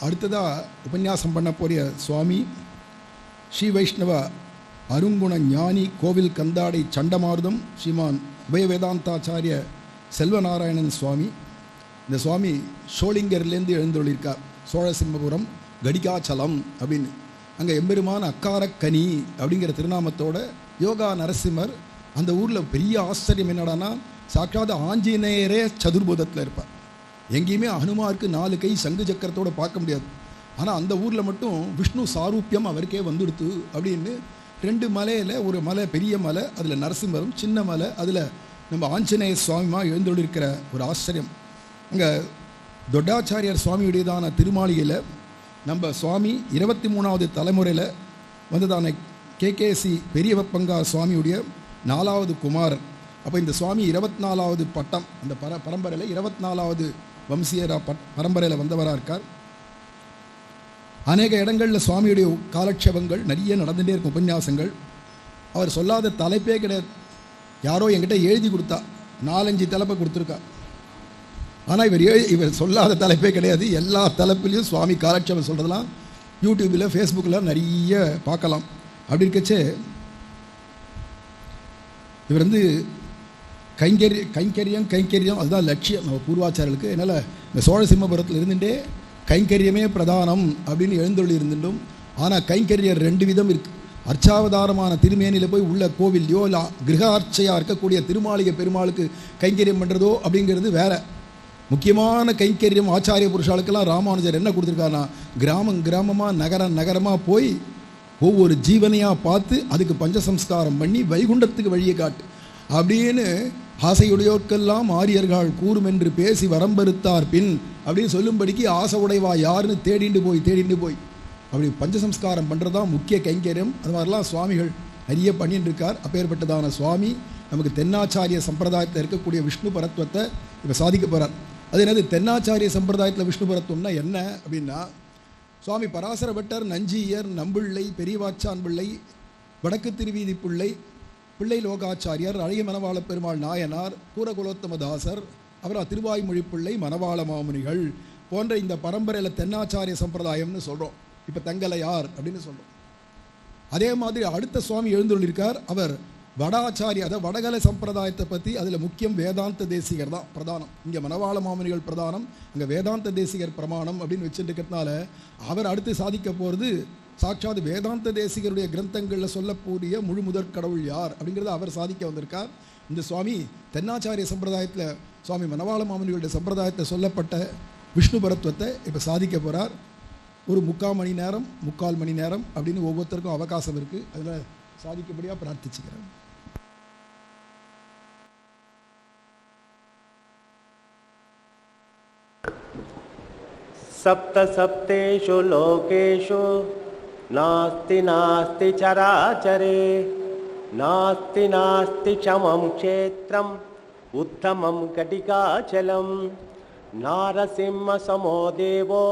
அடுத்ததாக உபன்யாசம் பண்ண போகிற சுவாமி ஸ்ரீ வைஷ்ணவ அருங்குண ஞானி கோவில் கந்தாடை சண்டமாருதம் ஸ்ரீமான் உபய வேதாந்தாச்சாரிய செல்வநாராயணன் சுவாமி. இந்த சுவாமி ஷோலிங்கர்லேருந்து எழுந்துள்ளிருக்கார். சோழசிம்மபுரம் கடிகாச்சலம் அப்படின்னு அங்கே எம்பெருமான அக்காரக்கனி அப்படிங்கிற திருநாமத்தோட யோகா நரசிம்மர். அந்த ஊரில் பெரிய ஆச்சரியம் என்னடானா, சாட்சாத் ஆஞ்சநேயரே சதுர்புதத்தில் இருப்பார். எங்கேயுமே ஹனுமாருக்கு 4 கை சங்கு சக்கரத்தோடு பார்க்க முடியாது. ஆனால் அந்த ஊரில் மட்டும் விஷ்ணு சாரூப்பியம் அவருக்கே வந்துடுத்து அப்படின்னு 2 மலையில், ஒரு மலை பெரிய மலை, அதில் நரசிம்மரும், சின்ன மலை அதில் நம்ம ஆஞ்சநேய சுவாமிமாக எழுந்தொழிருக்கிற ஒரு ஆச்சரியம். அங்கே தொட்டாச்சாரியார் சுவாமியுடையதான திருமாளிகையில் நம்ம சுவாமி 23வது தலைமுறையில் வந்ததான கேகேசி பெரியவப்பங்கா சுவாமியுடைய 4வது குமாரர். அப்போ இந்த சுவாமி 24வது பட்டம், அந்த பரம்பரையில் 24வது வம்சியரா பரம்பரையில் வந்தவராக இருக்கார். அநேக இடங்களில் சுவாமியுடைய காலட்சேபங்கள் நிறைய நடந்துகிட்டே இருக்கும், உபன்யாசங்கள். அவர் சொல்லாத தலைப்பே கிடையாது. யாரோ என்கிட்ட எழுதி கொடுத்தா 4-5 தலைப்பை கொடுத்துருக்கா. ஆனால் இவர் சொல்லாத தலைப்பே கிடையாது. எல்லா தலைப்புலையும் சுவாமி காலட்சேபம் சொல்கிறதெல்லாம் யூடியூப்பில் ஃபேஸ்புக்கில் நிறைய பார்க்கலாம். அப்படி இருக்கச்சே இவர் கைங்கரியம் அதுதான் லட்சியம் நம்ம பூர்வாச்சாரர்களுக்கு. என்னால் இந்த சோழசிம்மபுரத்தில் இருந்துகிட்டே கைங்கரியமே பிரதானம் அப்படின்னு எழுந்தொழி இருந்துட்டும். ஆனால் கைங்கரியம் 2 விதம் இருக்குது. அர்ச்சாவதாரமான திருமேனியில் போய் உள்ள கோவில்லையோ இல்லை கிரகார்ச்சையாக இருக்கக்கூடிய திருமாளிகை பெருமாளுக்கு கைங்கரியம் பண்ணுறதோ அப்படிங்கிறது வேறு. முக்கியமான கைங்கரியம் ஆச்சாரிய புருஷாளுக்கெல்லாம் ராமானுஜர் என்ன கொடுத்துருக்காருனா, கிராமமாக நகரமாக போய் ஒவ்வொரு ஜீவனையாக பார்த்து அதுக்கு பஞ்சசம்ஸ்காரம் பண்ணி வைகுண்டத்துக்கு வழியை காட்டு அப்படின்னு ஆசையுடையோர்க்கெல்லாம் ஆரியர்கள் கூறும் என்று பேசி வரம்பறுத்தார் பின் அப்படின்னு சொல்லும்படிக்கு ஆசை உடைவா யாருன்னு தேடிண்டு போய் அப்படி பஞ்சசம்ஸ்காரம் பண்ணுறது தான் முக்கிய கைங்கரியம். அது மாதிரிலாம் சுவாமிகள் நிறைய பண்ணிட்டு இருக்கார். அப்பேற்பட்டதான சுவாமி நமக்கு தென்னாச்சாரிய சம்பிரதாயத்தில் இருக்கக்கூடிய விஷ்ணு பரத்வத்தை இப்போ சாதிக்க போகிறார். அது என்னது, தென்னாச்சாரிய சம்பிரதாயத்தில் விஷ்ணு பரத்வம்னா என்ன அப்படின்னா, சுவாமி பராசர பட்டர், நஞ்சியர், நம்பிள்ளை, பெரியவாச்சான் பிள்ளை, வடக்கு திருவீதி பிள்ளை லோகாச்சாரியார், அழகிய மணவாள பெருமாள் நாயனார், கூரகுலோத்தமதாசர், அப்புறம் திருவாய்மொழி பிள்ளை, மணவாள மாமுனிகள் போன்ற இந்த பரம்பரையில் தென்னாச்சாரிய சம்பிரதாயம்னு சொல்கிறோம். இப்போ தங்கலையார் அப்படின்னு சொல்கிறோம். அதே மாதிரி அடுத்த சுவாமி எழுந்துள்ளிருக்கார். அவர் வடாச்சாரிய, அதாவது வடகலை சம்பிரதாயத்தை பற்றி, அதில் முக்கியம் வேதாந்த தேசிகர் தான் பிரதானம். இங்கே மணவாள மாமுனிகள் பிரதானம், அங்கே வேதாந்த தேசிகர் பிரமாணம் அப்படின்னு வச்சுட்டு இருக்கிறதுனால அவர் அடுத்து சாதிக்க போகிறது சாட்சாத் வேதாந்த தேசிகருடைய கிரந்தங்களில் சொல்லக்கூடிய முழு முதற் கடவுள் யார் அப்படிங்கிறத அவர் சாதிக்க வந்திருக்கார். இந்த சுவாமி தென்னாச்சாரிய சம்பிரதாயத்தில் சுவாமி மணவாள மாமுனிகளுடைய சம்பிரதாயத்தில் சொல்லப்பட்ட விஷ்ணு பரத்வத்தை இப்போ சாதிக்க போகிறார். ஒரு 3/4 மணி நேரம் அப்படின்னு ஒவ்வொருத்தருக்கும் அவகாசம் இருக்குது. அதில் சாதிக்கப்படியாக பிரார்த்திச்சுக்கிறேன். सप्त सप्तेषु लोकेषु नास्ति नास्ति चराचरे नास्ति नास्ति क्षमं क्षेत्रम् उत्तमं कटिकाचलं नारसिंहसमो देवो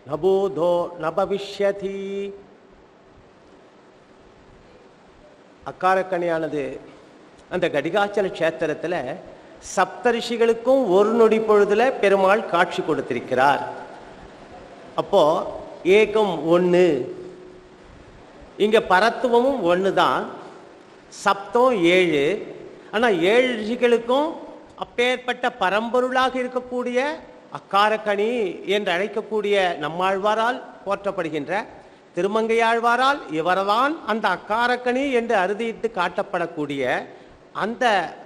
न भूतो न भविष्यति. அக்காரக்கணியானது அந்த கடிகாச்சல க்ஷேத்திரத்தில் சப்தரிஷிகளுக்கும் ஒரு நொடி பொழுதுல பெருமாள் காட்சி கொடுத்திருக்கிறார். அப்போ ஏகம் 1, இங்க பரத்துவமும் 1 தான், சப்தம் 7. ஆனால் 7 ரிஷிகளுக்கும் அப்பேற்பட்ட பரம்பொருளாக இருக்கக்கூடிய அக்காரக்கணி என்று அழைக்கக்கூடிய நம்மாழ்வாரால் போற்றப்படுகின்ற திருமங்கையாழ்வாரால் இவர்தான் அந்த அக்காரக்கணி என்று அறுதியிட்டு காட்டப்படக்கூடிய அந்த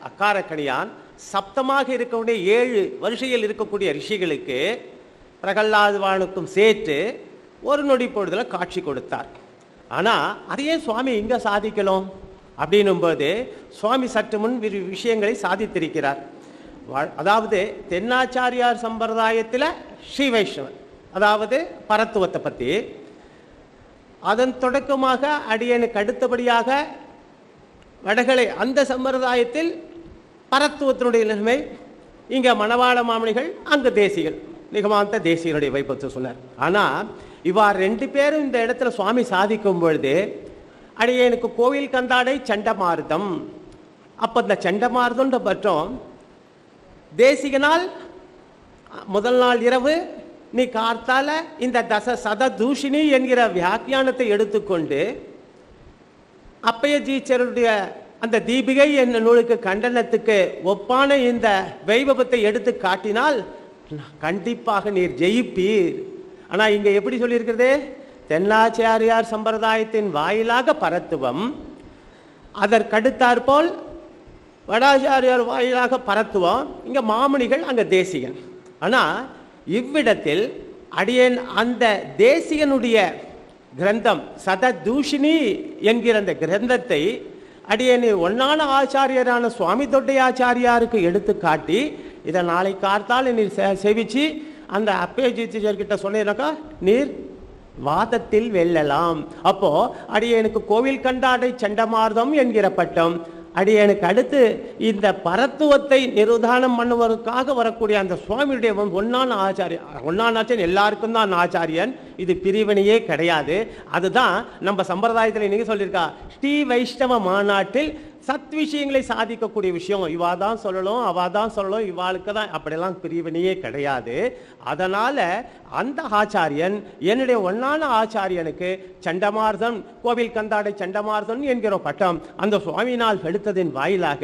அக்காரக்கணியான் சப்தமாக இருக்கக்கூடிய 7 வரிசையில் இருக்கக்கூடிய ரிஷிகளுக்கு பிரகல்லாதுவானுக்கும் சேர்த்து ஒரு நொடி பொழுதுல காட்சி கொடுத்தார். ஆனால் அதையே சுவாமி இங்கே சாதிக்கலாம் அப்படின்னும்போது சுவாமி சற்று முன் விஷயங்களை சாதித்திருக்கிறார். அதாவது தென்னாச்சாரியார் சம்பிரதாயத்தில் ஸ்ரீ வைஷ்ணவன், அதாவது பரத்துவத்தை பற்றி, அதன் தொடக்கமாக அடியனுக்கு அடுத்தபடியாக வடகலை அந்த சம்பிரதாயத்தில் பரத்துவத்தினுடைய நிலைமை, இங்கே மணவாள மாமணிகள், அங்கு தேசிகள், நிகமாந்த தேசியனுடைய வைபவத்தை சொன்னார். ஆனால் இவ்வாறு 2 பேரும் இந்த இடத்துல சுவாமி சாதிக்கும் பொழுது அடியனுக்கு கோவில் கந்தாடை சண்டமாருதம். அப்போ இந்த சண்டமாருதம்ன்ற பட்டம் தேசிகனால் முதல் நாள் இரவு நீ கார்த்தால இந்த சததூஷினி என்கிற வியாக்கியானத்தை எடுத்துக்கொண்டு அப்பைய ஜீச்சருடைய அந்த தீபிகை என்ற நூலுக்கு கண்டனத்துக்கு ஒப்பான இந்த வைபவத்தை எடுத்து காட்டினால் கண்டிப்பாக நீர் ஜெயிப்பீர். ஆனா இங்க எப்படி சொல்லியிருக்கிறது? தென்னாச்சாரியார் சம்பிரதாயத்தின் வாயிலாக பரத்துவம், அதற்கடுத்தாற்போல் வடாச்சாரியார் வாயிலாக பரத்துவம், இங்க மாமுனிகள், அங்க தேசிகன். ஆனா இவ்விடத்தில் அடியேன் அந்த தேசிகனுடைய கிரந்தம் சததூஷினி என்கிற அந்த கிரந்தத்தை அடியேன் ஒன்னான ஆச்சாரியரான சுவாமி தொட்டையாச்சாரியாருக்கு எடுத்து காட்டி, இதை நாளை கார்த்தால் நீர் செவிச்சு அந்த அப்பே ஜீச்சர்கிட்ட சொன்னீங்கன்னாக்கா நீர் வாதத்தில் வெல்லலாம். அப்போ அடியேனுக்கு கோவில் கண்டாடை சண்டமார்தம் என்கிற பட்டம், அடியேனுக்கு அடுத்து இந்த பரத்துவத்தை நிருதானம் பண்ணுவதற்காக வரக்கூடிய அந்த சுவாமியுடைய ஒன்னான ஆச்சாரியன் எல்லாருக்கும் தான் ஆச்சாரியன். இது பிரிவினையே கிடையாது. அதுதான் நம்ம சம்பிரதாயத்தில் இன்னைக்கு சொல்லியிருக்கா, ஸ்ரீ வைஷ்ணவ மாநாட்டில் சத் விஷயங்களை சாதிக்கக்கூடிய விஷயம். இவா தான் சொல்லணும், அவா தான் சொல்லணும், இவாளுக்கு தான், அப்படியெல்லாம் பிரிவினையே கிடையாது. அதனால அந்த ஆச்சாரியன் என்னுடைய ஒன்னான ஆச்சாரியனுக்கு சண்டமார்தன், கோவில் கந்தாடை சண்டமார்தன் என்கிற பட்டம் அந்த சுவாமியினால் எடுத்ததின் வாயிலாக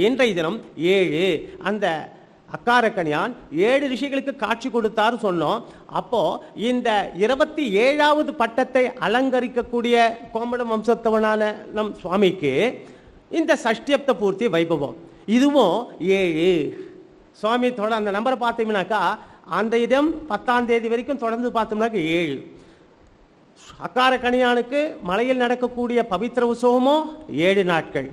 இன்றைய தினம் 7 அந்த அக்காரக்கணியான் 7 ரிஷிகளுக்கு காட்சி கொடுத்தார் சொன்னோம். அப்போ இந்த 27வது பட்டத்தை அலங்கரிக்கக்கூடிய கோமடம் வம்சத்தவனான நம் சுவாமிக்கு இந்த சஷ்டியப்த பூர்த்தி வைபவம், இதுவும் 7. சுவாமி அந்த நம்பரை பார்த்தீங்கன்னாக்கா அந்த இடம் 10ஆம் தேதி வரைக்கும் தொடர்ந்து பார்த்தோம்னாக்க 7. அக்காரக்கணியானுக்கு மலையில் நடக்கக்கூடிய பவித்திர உற்சவமும் 7 நாட்கள்,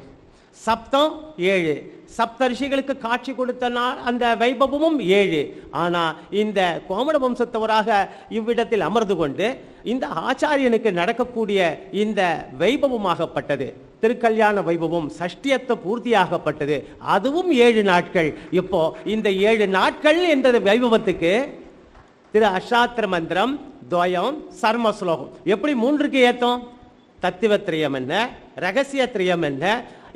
சப்தம் 7, சப்த ரிஷிகளுக்கு காட்சி கொடுத்த அந்த வைபவமும் 7. ஆனா இந்த கோமட வம்சத்தவராக இவ்விடத்தில் அமர்ந்து கொண்டு இந்த ஆச்சாரியனுக்கு நடக்கக்கூடிய இந்த வைபவமாகப்பட்டது திருக்கல்யாண வைபவம் சஷ்டியத்த பூர்த்தியாகப்பட்டது, அதுவும் 7 நாட்கள். இப்போ இந்த 7 நாட்கள் என்ற வைபவத்துக்கு திரு அஷ்டாத்திர மந்திரம், துவயம், சர்ம ஸ்லோகம் எப்படி 3க்கு ஏத்தம்? தத்துவத்திரியம் என்ன, ரகசியத்திரியம் என்ன,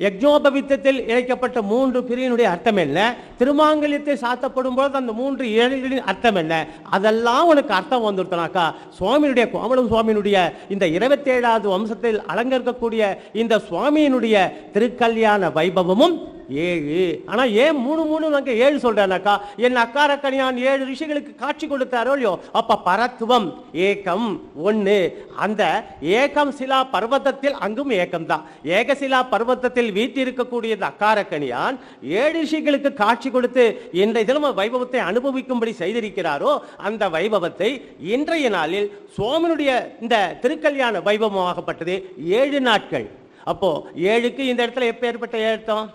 யஜ்ஞோபவித்தத்தில் இழைக்கப்பட்ட 3 பிரிவினுடைய அர்த்தம் என்ன, திருமாங்கல்யத்தை சாத்தப்படும் போது அந்த 3 இழைகளின் அர்த்தம் என்ன, அதெல்லாம் உனக்கு அர்த்தம் வந்துருத்தனாக்கா சுவாமியினுடைய கோமலம் சுவாமியினுடைய இந்த 27வது வம்சத்தில் அலங்கரிக்கக்கூடிய இந்த சுவாமியினுடைய திருக்கல்யாண வைபவமும் 7. ஆனா ஏன் 3 நாங்க 7 சொல்றேனாக்கா, என் அக்காரக்கணியான் 7 ரிஷிகளுக்கு காட்சி கொடுத்தாரோ இல்லையோ, அப்ப பரத்துவம் ஏகம் 1. அந்த ஏகம் சிலா பர்வதத்தில் அங்கும் ஏகம் தான். ஏகசிலா பர்வதத்தில் வீட்டிருக்கக்கூடிய அக்காரக்கணியான் 7 ரிஷிகளுக்கு காட்சி கொடுத்து இன்றைய தினம் வைபவத்தை அனுபவிக்கும்படி செய்திருக்கிறாரோ, அந்த வைபவத்தை இன்றைய நாளில் சுவாமியுடைய இந்த திருக்கல்யாண வைபவமாகப்பட்டது 7 நாட்கள். அப்போ 7க்கு இந்த இடத்துல எப்ப ஏற்பட்ட ஏற்றம்?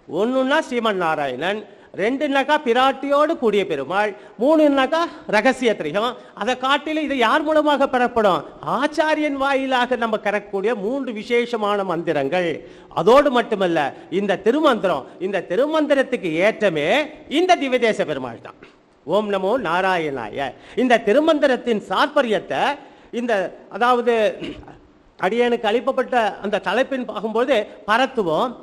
1ன்னா ஸ்ரீமன் நாராயணன், 2ன்னாக்கா பிராட்டியோடு கூடிய பெருமாள், 3ன்னாக்கா ரகசிய திரிகம். அதை காட்டில இது யார் மூலமாக பெறப்படும்? ஆச்சாரியன் வாயிலாக நம்ம பெறக்கூடிய 3 விசேஷமான மந்திரங்கள். அதோடு மட்டுமல்ல, இந்த திருமந்திரம், இந்த திருமந்திரத்துக்கு ஏற்றமே இந்த திவ்யதேச பெருமாள் தான். ஓம் நமோ நாராயணாய. இந்த திருமந்திரத்தின் சாற்பரியத்தை இந்த அதாவது அடியனுக்கு அளிக்கப்பட்ட அந்த தலைப்பின் பார்க்கும்போது பரத்துவம்,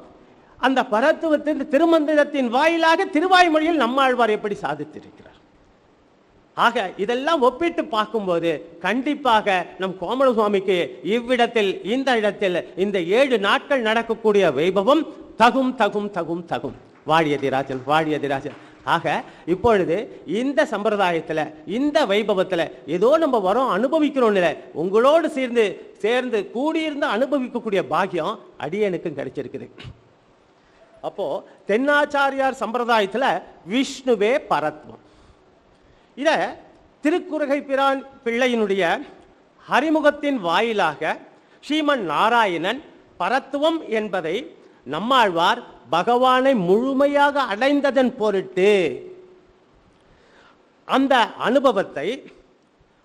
அந்த பரத்துவத்தின் திருமந்திரத்தின் வாயிலாக திருவாய்மொழியில் நம்மாழ்வார் எப்படி சாதித்திருக்கிறார். ஆக இதெல்லாம் ஒப்பிட்டு பார்க்கும்போது கண்டிப்பாக நம் கோமல சுவாமிக்கு இவ்விடத்தில் இந்த இடத்தில் இந்த 7 நாட்கள் நடக்கக்கூடிய வைபவம் தகும் தகும் தகும் தகும். வாழியதிராஜன், வாழியதிராஜன். ஆக இப்பொழுது இந்த சம்பிரதாயத்தில் இந்த வைபவத்தில் ஏதோ நம்ம வரோம் அனுபவிக்கிறோம் இல்லை, உங்களோடு சேர்ந்து கூடியிருந்து அனுபவிக்கக்கூடிய பாக்கியம் அடியனுக்கும் கிடைச்சிருக்குது. அப்போ தென்னாச்சாரியார் சம்பிரதாயத்தில் விஷ்ணுவே பரத்வம். இத திருக்குறுகை பிரான் பிள்ளையினுடைய அறிமுகத்தின் வாயிலாக ஸ்ரீமன் நாராயணன் பரத்துவம் என்பதை நம்மாழ்வார் பகவானை முழுமையாக அடைந்ததன் பொருட்டு அந்த அனுபவத்தை,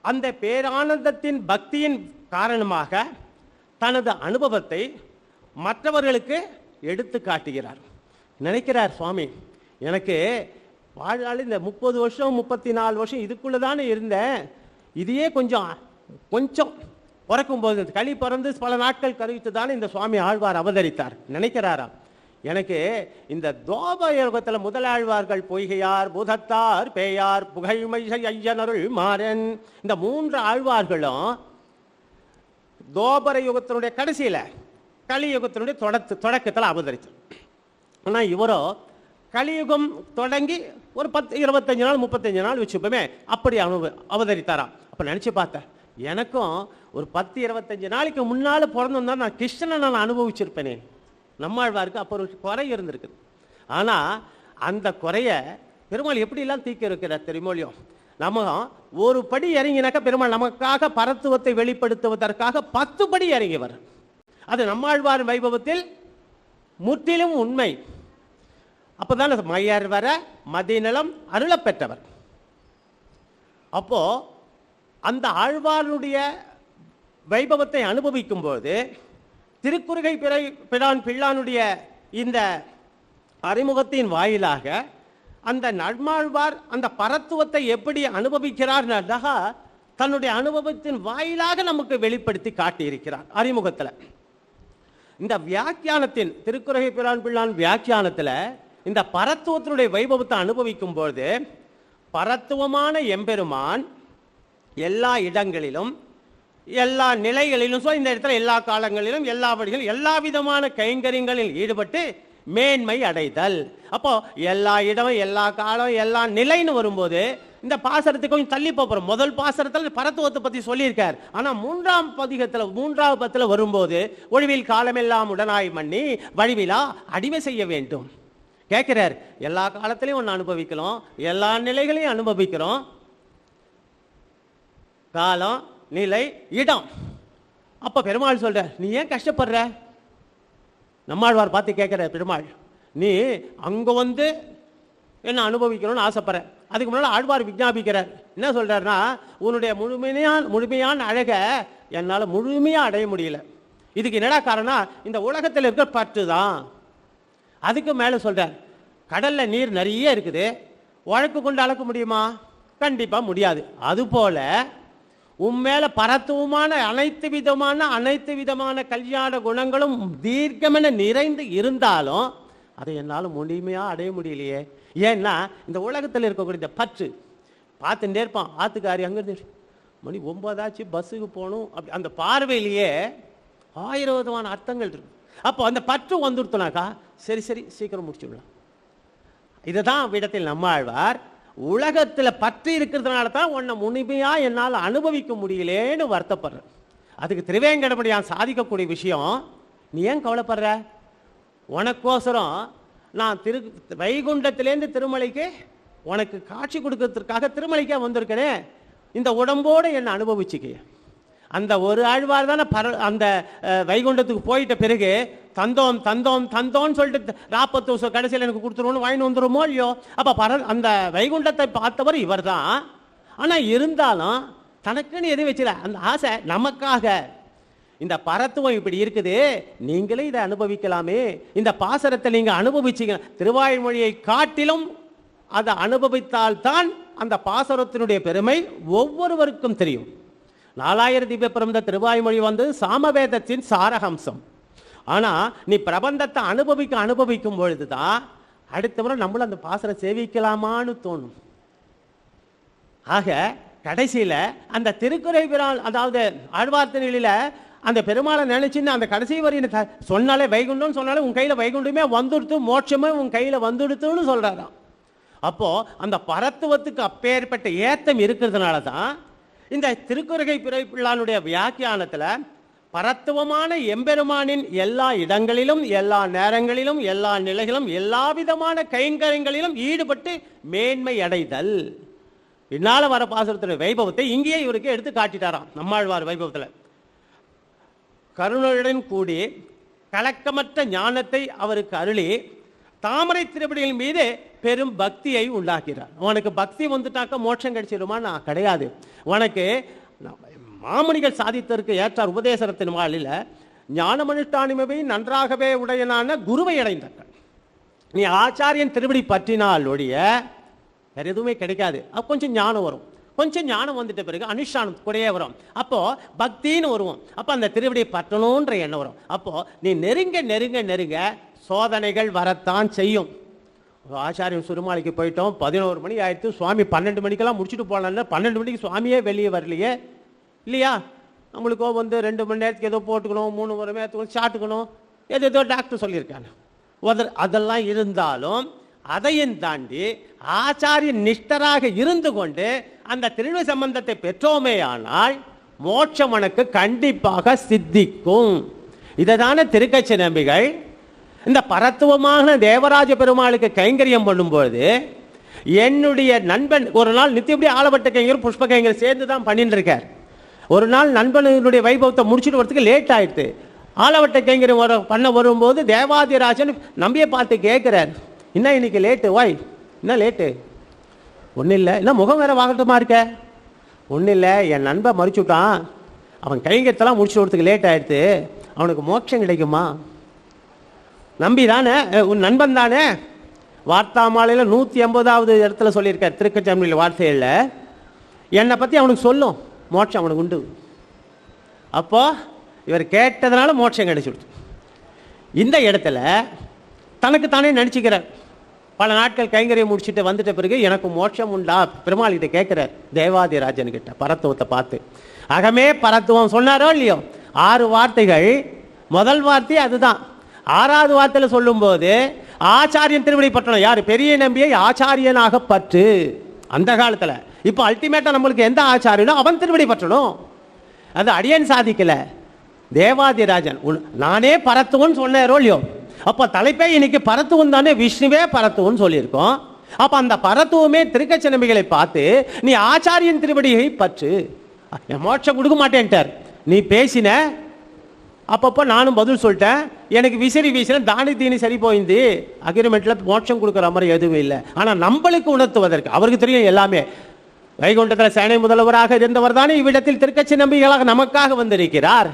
அந்த பேரானந்தத்தின் பக்தியின் காரணமாக தனது அனுபவத்தை மற்றவர்களுக்கு எடுத்து காட்டுகிறார். நினைக்கிறார் சுவாமி, எனக்கு வாழ்நாள் இந்த 30 வருஷம் 34 வருஷம் இதுக்குள்ளே தானே இருந்தேன், இதையே கொஞ்சம் பிறக்கும்போது களி பிறந்து பல நாட்கள் கருவித்து தானே இந்த சுவாமி ஆழ்வார் அவதரித்தார். நினைக்கிறாராம், எனக்கு இந்த துவாபயுகத்தில் முதலாழ்வார்கள் பொய்கையார் பூதத்தார் பேயார் புகைமைசை ஐயனருள் மாறன், இந்த 3 ஆழ்வார்களும் துவாபர யுகத்தினுடைய கடைசியில் கலியுகத்தினுடைய தொடக்கத்தில் அவதரிச்சு. ஆனால் இவரோ கலியுகம் தொடங்கி ஒரு 25 நாள் 35 நாள் வச்சுப்போமே அப்படி அவதரித்தாராம். அப்போ நினச்சி பார்த்தேன், எனக்கும் ஒரு 10-25 நாளைக்கு முன்னால் பிறந்திருந்தா நான் கிருஷ்ணனை நான் அனுபவிச்சிருப்பேனே. நம்மாழ்வாருக்கு அப்போ ஒரு குறை இருந்திருக்குது. ஆனால் அந்த குறைய பெருமாள் எப்படிலாம் தீக்க இருக்கிறார் தெரியுமோலையும். நம்ம ஒரு படி இறங்கினாக்கா பெருமாள் நமக்காக பரத்துவத்தை வெளிப்படுத்துவதற்காக 10 படி இறங்கிவர். அது நம்மாழ்வார் வைபவத்தில் முற்றிலும் உண்மை. அப்போதான் மையார் வர மதிநலம் அருள பெற்றவர். அப்போ அந்த ஆழ்வாருடைய வைபவத்தை அனுபவிக்கும் போது திருக்குறுகை பிரான் பிள்ளானுடைய இந்த அறிமுகத்தின் வாயிலாக அந்த நம்மாழ்வார் அந்த பரத்துவத்தை எப்படி அனுபவிக்கிறார் தன்னுடைய அனுபவத்தின் வாயிலாக நமக்கு வெளிப்படுத்தி காட்டியிருக்கிறார் அறிமுகத்தில். இந்த வியாக்கியானத்தின் திருக்குறுகை பிரான் பிள்ளான் வியாக்கியானத்தில் இந்த பரத்துவத்தினுடைய வைபவத்தை அனுபவிக்கும் போது பரத்துவமான எம்பெருமான் எல்லா இடங்களிலும் எல்லா நிலைகளிலும், இந்த இடத்துல எல்லா காலங்களிலும் எல்லா வழிகளிலும் எல்லா விதமான கைங்கரியங்களில் ஈடுபட்டு மேன்மை அடைதல். அப்போ எல்லா இடம் எல்லா காலம் எல்லா நிலைன்னு வரும்போது இந்த பாசரத்துக்கு கொஞ்சம் தள்ளி போகிறோம். முதல் பாசரத்தில் பரத்துவத்தை பற்றி சொல்லியிருக்கார். ஆனால் 3ஆம் பதிகத்தில் 3ஆவது பத்தில் வரும்போது ஒழிவில் காலமெல்லாம் உடனாய் மண்ணி வழிவிலா அடிமை செய்ய வேண்டும் கேட்கிறார். எல்லா காலத்திலையும் ஒன்று அனுபவிக்கிறோம், எல்லா நிலைகளையும் அனுபவிக்கிறோம், காலம் நிலை இடம். அப்ப பெருமாள் சொல்ற, நீ ஏன் கஷ்டப்படுற? நம்மாழ்வார் பார்த்து கேட்கிற பெருமாள், நீ அங்க வந்து என்ன அனுபவிக்கணும்னு ஆசைப்படுற. அதுக்கு முன்னாடி ஆழ்வார் விஞ்ஞாபிக்கிறார். என்ன சொல்றாருன்னா, உன்னுடைய முழுமையான அழக என்னால் முழுமையா அடைய முடியல. இதுக்கு என்னடா காரணம்? இந்த உலகத்தில் இருக்கிற பற்று தான். அதுக்கு மேலே சொல்றார், கடல்ல நீர் நிறைய இருக்குது, வழக்கு கொண்டு அளக்க முடியுமா? கண்டிப்பா முடியாது. அதுபோல உண்மையில பரத்துவமான அனைத்து விதமான கல்யாண குணங்களும் தீர்க்கமென நிறைந்து இருந்தாலும் அதை என்னால் முழுமையா அடைய முடியலையே. ஏன்னா இந்த உலகத்தில் இருக்கக்கூடிய இந்த பற்று பார்த்துட்டே இருப்பான். ஆத்துக்காரி அங்கிருந்து மணி 9 ஆச்சு பஸ்ஸுக்கு போகணும், அப்படி அந்த பார்வையிலேயே 1000 விதமான அர்த்தங்கள் இருக்கு. அப்போ அந்த பற்று வந்துடுத்தோனாக்கா சரி சீக்கிரம் முடிச்சுடலாம். இதுதான் விடத்தில் நம்மாழ்வார் உலகத்தில் பற்றி இருக்கிறதுனால தான் உன்னை முழுமையா என்னால் அனுபவிக்க முடியலேன்னு வருத்தப்படுற. அதுக்கு திருவேங்கடமுடியான் சாதிக்கக்கூடிய விஷயம், நீ ஏன் கவலைப்படுற? உனக்கோசரம் நான் வைகுண்டத்திலேருந்து திருமலைக்கு உனக்கு காட்சி கொடுக்கறதுக்காக திருமலைக்கே வந்திருக்கேனே, இந்த உடம்போடு என்னை அனுபவிச்சுக்க. அந்த ஒரு ஆழ்வார் தானே அந்த வைகுண்டத்துக்கு போயிட்ட பிறகு தந்தோன்னு சொல்லிட்டு 40 வருஷம் கடைசியில் எனக்கு கொடுத்துருவோன்னு வாங்கி வந்துடுமோ இல்லையோ. அப்போ அந்த வைகுண்டத்தை பார்த்தவர் இவர் தான். ஆனால் இருந்தாலும் தனக்குன்னு எதுவும் வச்சுல அந்த ஆசை நமக்காக. இந்த பரத்துவம் இப்படி இருக்குது, நீங்களே இதை அனுபவிக்கலாமே. இந்த பாசரத்தை நீங்கள் அனுபவிச்சிங்க, திருவாய்மொழியை காட்டிலும் அதை அனுபவித்தால்தான் அந்த பாசரத்தினுடைய பெருமை ஒவ்வொருவருக்கும் தெரியும். 4000 திவ்ய பிரபந்த திருவாய்மொழி வந்து சாமவேதத்தின் சாரஹம்சம். ஆனால் நீ பிரபந்தத்தை அனுபவிக்கும் பொழுதுதான் அடுத்த முறை நம்மளும் அந்த பாசரம் சேவிக்கலாமான்னு தோணும். ஆக கடைசியில் அந்த திருக்குறை பிரான், அதாவது ஆழ்வார்த்தினில அந்த பெருமாளை நினைச்சுன்னு அந்த கடைசி வரையும் சொன்னாலே வைகுண்டம்னு சொன்னாலே உன் கையில் வைகுண்டமே வந்துடுத்து, மோட்சமே உன் கையில் வந்துடுத்துன்னு சொல்றாராம். அப்போ அந்த பரத்துவத்துக்கு அப்பேற்பட்ட ஏத்தம் இருக்கிறதுனால தான் இந்த திருக்குறுகை பிள்ளானுடைய வியாக்கியானத்தில் பரத்துவமான எம்பெருமானின் எல்லா இடங்களிலும் எல்லா நேரங்களிலும் எல்லா நிலைகளிலும் எல்லா விதமான கைங்கரியங்களிலும் ஈடுபட்டு மேன்மை அடைதல். பின்னால வர பாசுரத்தினுடைய வைபவத்தை இங்கேயே இவருக்கு எடுத்து காட்டிட்டாராம். நம்மாழ்வார் வைபவத்தில் கருணையுடன் கூடி கலக்கமற்ற ஞானத்தை அவருக்கு அருளி தாமரை திருப்படிகளின் மீது பெரும் பக்தியை உண்டாக்கிறார். உனக்கு பக்தி வந்துட்டாக்க மோட்சம் கிடைச்சிருமா? நான் கிடையாது. உனக்கு மாமணிகள் சாதித்ததற்கு ஏற்றார் உபதேசத்தின் வாழில் ஞானமனுஷ்டானிமை நன்றாகவே உடையனான குருவை அடைந்தார்கள். நீ ஆச்சாரியன் திருப்படி பற்றினால் ஒழிய வேற எதுவுமே கிடைக்காது. அப்போ கொஞ்சம் ஞானம் வரும். கொஞ்சம் ஞானம் வந்துட்ட பிறகு அனுஷ்டானம் கூடயே வரும். அப்போ பக்தின்னு வருவோம். அப்போ அந்த திருவடியை பற்றணுன்ற எண்ணம் வரும். அப்போ நீ நெருங்க நெருங்க நெருங்க சோதனைகள் வரத்தான் செய்யும். ஆச்சாரியன் சுருமாலைக்கு போயிட்டோம், 11 மணி ஆயிடுத்து, சுவாமி 12 மணிக்கெல்லாம் முடிச்சுட்டு போகலான்னு 12 மணிக்கு சுவாமியே வெளியே வரலையே இல்லையா? நம்மளுக்கோ வந்து 2 மணி நேரத்துக்கு ஏதோ போட்டுக்கணும், 3 மணி நேரத்துக்கு சாட்டுக்கணும், ஏதோ டாக்டர் சொல்லியிருக்காங்க. அதெல்லாம் இருந்தாலும் அதையும் தாண்டி ஆச்சாரியன் நிஷ்டராக இருந்து கொண்டு அந்த திருநிலை சம்பந்தத்தை பெற்றோமே ஆனால் மோட்சம் உனக்கு கண்டிப்பாக சித்திக்கும். இதைதான திருக்கட்சி நம்பிகள் இந்த பரத்துவமான தேவராஜ பெருமாளுக்கு கைங்கரியம் பண்ணும்போது, என்னுடைய நண்பன் ஒரு நாள் நித்தியப்படி ஆலவட்ட கைங்கர் புஷ்ப கைங்கர் சேர்ந்து தான் பண்ணிட்டு இருக்கார். ஒரு நாள் நண்பனுடைய வைபவத்தை முடிச்சுட்டு வரதுக்கு லேட் ஆயிடுது. ஆலவட்ட கைங்கரியம் பண்ண வரும்போது தேவாதிராஜன் நம்பியை பார்த்து கேட்கிறார், என்ன இன்னைக்கு லேட்டு? வாய் என்ன லேட்டு? ஒன்றும் இல்லை. என்ன முகம் வேற வாகட்டமா இருக்க? ஒன்றும் இல்லை, என் நண்பன் மறிச்சுட்டான், அவன் கைங்கரியத்தெல்லாம் முடிச்சுட்டு வரதுக்கு லேட் ஆயிடுது, அவனுக்கு மோட்சம் கிடைக்குமா? நம்பி தானே, உன் நண்பன் தானே. வார்த்தாமாலையில் 180வது இடத்துல சொல்லியிருக்கார் திருக்கச்சம்பளியில் வார்த்தையில், என்னை பற்றி அவனுக்கு சொல்லும், மோட்சம் அவனுக்கு உண்டு. அப்போ இவர் கேட்டதுனால மோட்சம் கிடைச்சிடுச்சு. இந்த இடத்துல தனக்கு தானே நினச்சிக்கிறார். பல நாட்கள் கைங்கரியம் முடிச்சுட்டு வந்துட்ட பிறகு எனக்கு மோட்சம் உண்டா பெருமாள் கிட்ட கேட்கிறார், தேவாதிராஜன் கிட்ட பரத்துவத்தை பார்த்து. அகமே பரத்துவம் சொன்னாரோ இல்லையோ, 6 வார்த்தைகள். முதல் வார்த்தை அதுதான். 6வது வார்த்தையில் சொல்லும்போது ஆச்சாரியன் திருவடி பற்றணும். யார்? பெரிய நம்பியை ஆச்சாரியனாக பற்று. அந்த காலத்தில். இப்போ அல்டிமேட்டா நம்மளுக்கு எந்த ஆச்சாரியனோ அவன் திருவடி பற்றணும். அது அடியன் சாதிக்கல, தேவாதிராஜன். நானே பரத்துவன் சொன்னேரோ இல்லையோ, அப்போ தலைப்பே இன்னைக்கு பரத்துவம் தானே, விஷ்ணுவே பரத்துவன்னு சொல்லியிருக்கோம். அப்போ அந்த பரத்துவமே திருக்கட்சி நம்பிகளை பார்த்து நீ ஆச்சாரியன் திருவடியை பற்று, மோட்சம் கொடுக்க மாட்டேன்ட்டார். நீ பேசின, அப்பப்போ நானும் பதில் சொல்லிட்டேன், எனக்கு விசிறின தானி தீனி சரி போயிருந்து, அக்ரிமெண்ட்டில் மோட்சம் கொடுக்குற மாதிரி எதுவும் இல்லை. ஆனால் நம்மளுக்கு உணர்த்துவதற்கு அவருக்கு தெரியும் எல்லாமே. வைகுண்டத்தில் சேனை முதல்வராக இருந்தவர் தானே இவ்விடத்தில் திருக்கட்சி நம்பிகளாக நமக்காக வந்திருக்கிறார்.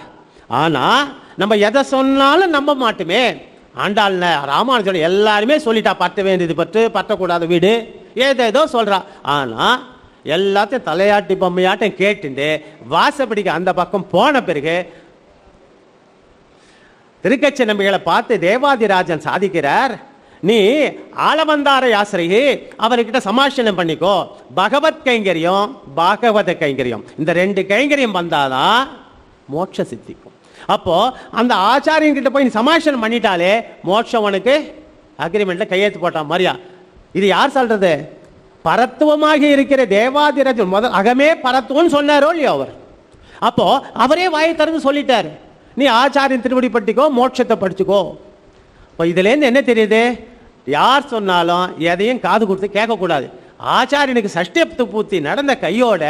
ஆனால் நம்ம எதை சொன்னாலும் நம்ப மாட்டுமே. ஆண்டாள் ராமானுஜன் எல்லாருமே சொல்லிட்டா, பற்ற வேண்டியது பற்று, பற்றக்கூடாத வீடு, ஏதேதோ சொல்றா. ஆனால் எல்லாத்தையும் தலையாட்டி பொம்மையாட்டம் கேட்டுண்டு வாசப்படிக்கு அந்த பக்கம் போன பிறகு திருக்கட்சி நம்பிகளை பார்த்து தேவாதிராஜன் சாதிக்கிறார், நீ ஆளவந்தாரை ஆசிரியை அவர்கிட்ட சமாஷனம் பண்ணிக்கோ. பகவத் கைங்கரியம், பாகவத கைங்கரியம், இந்த 2 கைங்கரியம் வந்தாதான் மோட்ச சித்திக்கும். அப்போ அந்த ஆச்சாரியன் கிட்ட போய் சமாஷனம் பண்ணிட்டாலே மோட்சம் உனக்கு அக்ரிமெண்ட்ல கையெழுத்து போட்டா மாதிரியா. இது யார் சொல்றது? பரத்துவமாக இருக்கிற தேவாதிராஜன் முதல் அகமே பரத்துவம் சொன்னாரோ இல்லையோ அவர். அப்போ அவரே வாயை திறந்து சொல்லிட்டாரு, நீ ஆச்சாரியன் திருவடி பட்டிக்கோ, மோட்சத்தை படிச்சுக்கோ. இப்போ இதுலேருந்து என்ன தெரியுது? யார் சொன்னாலும் எதையும் காது கொடுத்து கேட்கக்கூடாது. ஆச்சாரியனுக்கு சஷ்டி பூர்த்தி நடந்த கையோட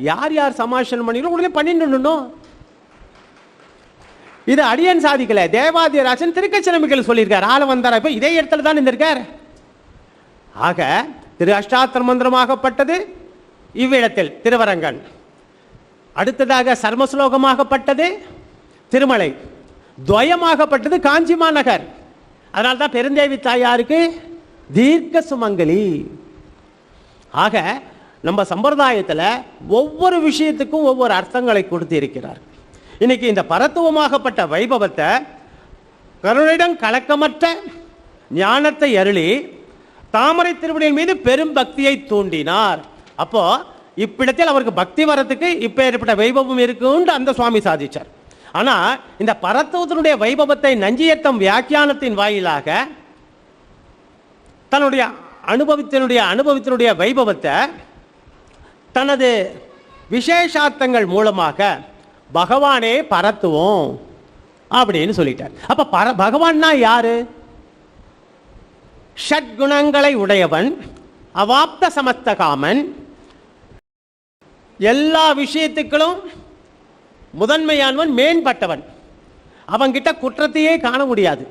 யார் யார் சமாஷனம் பண்ணிக்கணும் உடனே பண்ணிடணும். இது அடியன் சாதிக்கல, தேவாதிராஜன் திருக்கட்சி நம்பிக்கையில் சொல்லியிருக்கார். ஆள வந்தார இப்போ இதே இடத்துல தான் இருந்திருக்கார். ஆக திரு அஷ்டாத்திர மந்திரமாகப்பட்டது இவ்விடத்தில் திருவரங்கன், அடுத்ததாக சர்மஸ்லோகமாகப்பட்டது திருமலை, துவயமாகப்பட்டது காஞ்சி மாநகர். அதனால்தான் பெருந்தேவி தாயாருக்கு தீர்க்க சுமங்கலி. ஆக நம்ம சம்பிரதாயத்தில் ஒவ்வொரு விஷயத்துக்கும் ஒவ்வொரு அர்த்தங்களை கொடுத்து இருக்கிறார். இன்னைக்கு இந்த பரத்துவமாகப்பட்ட வைபவத்தை கருணையிடம் கலக்கமற்ற ஞானத்தை அருளி தாமரை திருவடியின் மீது பெரும் பக்தியை தூண்டினார். அப்போ இப்பிடத்தில் அவருக்கு பக்தி வரத்துக்கு இப்ப ஏற்பட்ட வைபவம் இருக்குன்னு அந்த சுவாமி சாதிச்சார். ஆனா இந்த பரத்துவத்தினுடைய வைபவத்தை நஞ்சியத்தம் வியாக்கியானத்தின் வாயிலாக தன்னுடைய அனுபவத்தினுடைய வைபவத்தை தனது விசேஷார்த்தங்கள் மூலமாக பகவானே பரத்துவம் அப்படின்னு சொல்லிட்டார். அப்ப பகவான்னா யாரு? ஷட்குணங்களை உடையவன், அவாப்த சமஸ்த காமன், எல்லா விஷயத்துக்களும் முதன்மையானவன், மேம்பட்டவன். அவன்கிட்ட குற்றத்தையே காண முடியாது.